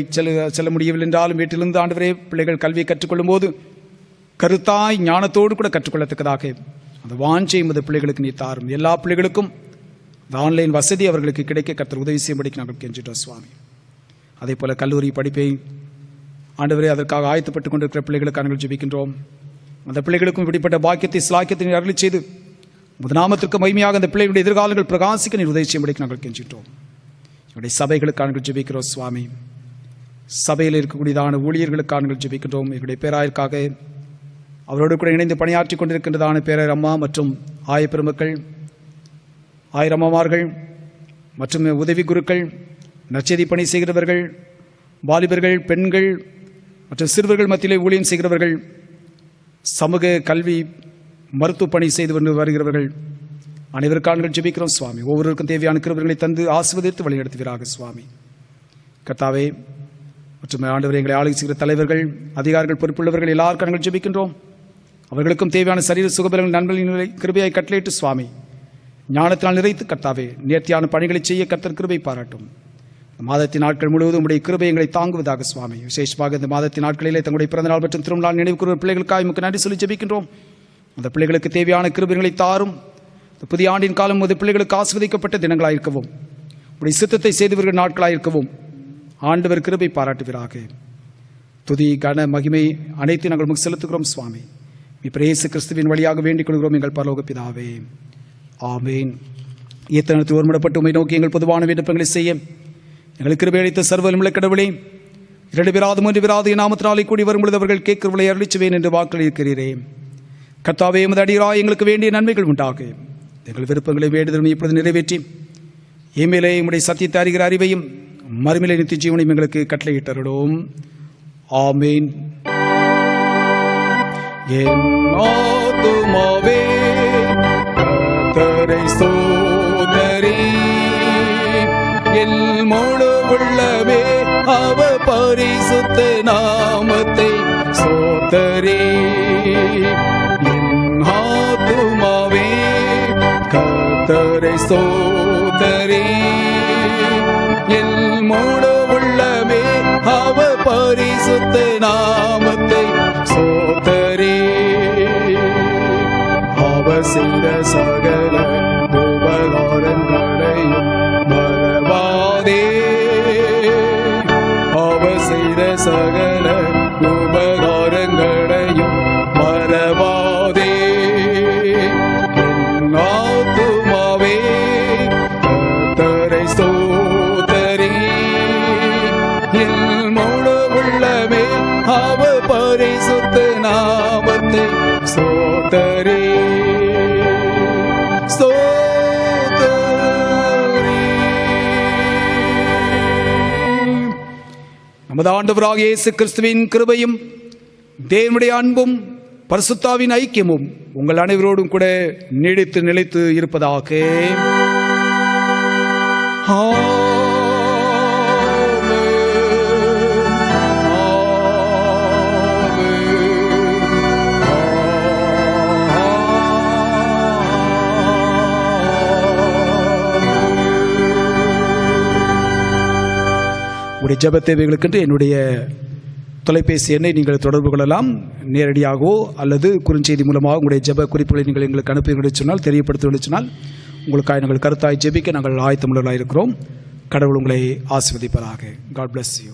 செல்ல முடியவில்லை என்றாலும் வீட்டிலிருந்து ஆண்டவரே பிள்ளைகள் கல்வியை கற்றுக்கொள்ளும் போது கருத்தாய் ஞானத்தோடு கூட கற்றுக்கொள்ளத்தக்கதாக அந்த வாஞ்சை எமது பிள்ளைகளுக்கு நீர் தாரும். எல்லா பிள்ளைகளுக்கும் இந்த ஆன்லைன் வசதி அவர்களுக்கு கிடைக்க கர்த்தர் உதவி செய்யும்படிக்கு நாங்கள் கெஞ்சிட்டோம் சுவாமி. அதே போல கல்லூரி படிப்பை ஆண்டவரே அதற்காக ஆயத்தப்பட்டுக் கொண்டிருக்கிற பிள்ளைகளுக்கு நாங்கள் ஜெபிக்கின்றோம். அந்த பிள்ளைகளுக்கும் இப்படிப்பட்ட பாக்கியத்தை சிலாக்கியத்தை அருளி செய்து முதநாமத்திற்கு மகிமையாக அந்த பிள்ளைகளுடைய எதிர்காலங்கள் பிரகாசிக்க நீர் உதவி செய்யும்படிக்கு நாங்கள் கெஞ்சிட்டோம். என்னுடைய சபைகளுக்காக நாங்கள் ஜெபிக்கிறோம் சுவாமி. சபையில் இருக்கக்கூடியதான ஊழியர்களுக்காக நாங்கள் ஜெபிக்கின்றோம். எங்களுடைய பேராயருக்காக, அவரோடு கூட இணைந்து பணியாற்றி கொண்டிருக்கின்றதான பேரர் அம்மா மற்றும் ஆய பெருமக்கள், ஆயிரம்மார்கள் மற்றும் உதவி குருக்கள், நற்செய்தி பணி செய்கிறவர்கள், வாலிபர்கள், பெண்கள் மற்றும் சிறுவர்கள் மத்தியிலே ஊழியம் செய்கிறவர்கள், சமூக கல்வி மருத்துவ பணி செய்து வருகிறவர்கள் அனைவருக்காக ஜெபிக்கிறோம் சுவாமி. ஒவ்வொருவருக்கும் தேவையான கிருபைகளை தந்து ஆசீர்வதித்து வழிநடத்துவீராக சுவாமி. கர்த்தாவே, மற்றும் ஆண்டவரை எங்களை ஆளுகை செய்கிற தலைவர்கள், அதிகாரிகள், பொறுப்புள்ளவர்கள் எல்லாருக்கும் நாங்கள் ஜெபிக்கின்றோம். அவர்களுக்கும் தேவையான சரீர சுகபலங்கள் நண்பர்களின் கிருபையை கட்டளையிட்டு சுவாமி ஞானத்தினால் நிறைத்து கர்த்தாவே நேர்த்தியான பணிகளை செய்ய கர்த்தர் கிருபை பாராட்டும். மாதத்தின் நாட்கள் முழுவதும் உடைய கிருபை எங்களை தாங்குவதாக சுவாமி. விசேஷமாக இந்த மாதத்தின் நாட்களிலே தங்களுடைய பிறந்தநாள் மற்றும் திருநாள் நினைவு கூறும் பிள்ளைகளுக்காக நமக்கு நன்றி சொல்லி ஜெபிக்கின்றோம். அந்த பிள்ளைகளுக்கு தேவையான கிருபைகளை தாரும். புதிய ஆண்டின் காலம் ஒரு பிள்ளைகளுக்கு ஆஸ்வதிக்கப்பட்ட தினங்களாயிருக்கவும் உடைய சித்தத்தை செய்தவர்கள் நாட்களாயிருக்கவும் ஆண்டவர் கிருபை பாராட்டுவீராக. துதி கன மகிமை அனைத்தையும் நாங்கள் நமக்கு செலுத்துகிறோம் சுவாமி. இயேசு கிறிஸ்துவின் வழியாக வேண்டிக் கொள்கிறோம் எங்கள் பரலோக பிதாவே, ஆமேன். ஏத்தனத்தில் ஒருமுடப்பட்டு உம்மை நோக்கி எங்கள் பொதுவான விண்ணப்பங்களை செய்ய எங்களுக்கு கிருபை அளித்த சர்வவல்லமையுள்ள கடவுளே, 2 பேராது 3 பேராது என் நாமத்தினாலே கூடி வரும்பொழுது அவர்கள் கேட்கிறவர்களை அருளிச்சுவேன் என்று வாக்களிக்கிறீரே. கர்த்தாவே, எமது அடியாராய் எங்களுக்கு வேண்டிய நன்மைகள் உண்டாக எங்கள் விருப்பங்களை வேண்டுதலும் இப்பொழுது நிறைவேற்றி இம்மேலே உம்முடைய சத்தியத்தை அறிகிற அறிவையும் மறுமையிலே நித்திய ஜீவனையும் எங்களுக்கு கட்டளையிட்டருளோம். ஆமேன். என் ஆத்துமாவே கர்த்தரை ஸ்தோத்திரி, என் முழு உள்ளமே அவர் பரிசுத்த நாமத்தை ஸ்தோத்திரி. என் ஆத்துமாவே கர்த்தரை ஸ்தோத்திரி, என் முழு உள்ளமே அவர் பரிசுத்த நாமத்தை ஸ்தோத்திரி. அவர் செய்த சகல உபகாரங்களையும் மறவாதே, அவர் செய்த சகல உபகாரங்களையும் மறவாதே. என் ஆத்துமாவே கர்த்தரை ஸ்தோத்திரி, என் முழு உள்ளமே அவர் பரிசுத்த நாமத்தை ஸ்தோத்திரி. நமது ஆண்டவராகிய இயேசு கிறிஸ்துவின் கிருபையும் தேவனுடைய அன்பும் பரிசுத்தாவின் ஐக்கியமும் உங்கள் அனைவரோடும் கூட நீடித்து நிலைத்து இருப்பதாக. உடைய ஜெப தேவைகளுக்கென்று என்னுடைய தொலைபேசி எண்ணை நீங்கள் தொடர்பு கொள்ளலாம். நேரடியாகவோ அல்லது குறுஞ்செய்தி மூலமாக உங்களுடைய ஜெப குறிப்புகளை நீங்கள் எங்களுக்கு அனுப்பி சொன்னால், தெரியப்படுத்த சொன்னால், உங்களுக்காக நாங்கள் கருத்தாய் ஜெபிக்க நாங்கள் ஆயத்தமுள்ளவர்களாக இருக்கிறோம். கடவுள் உங்களை ஆசீர்வதிப்பாராக. God bless you.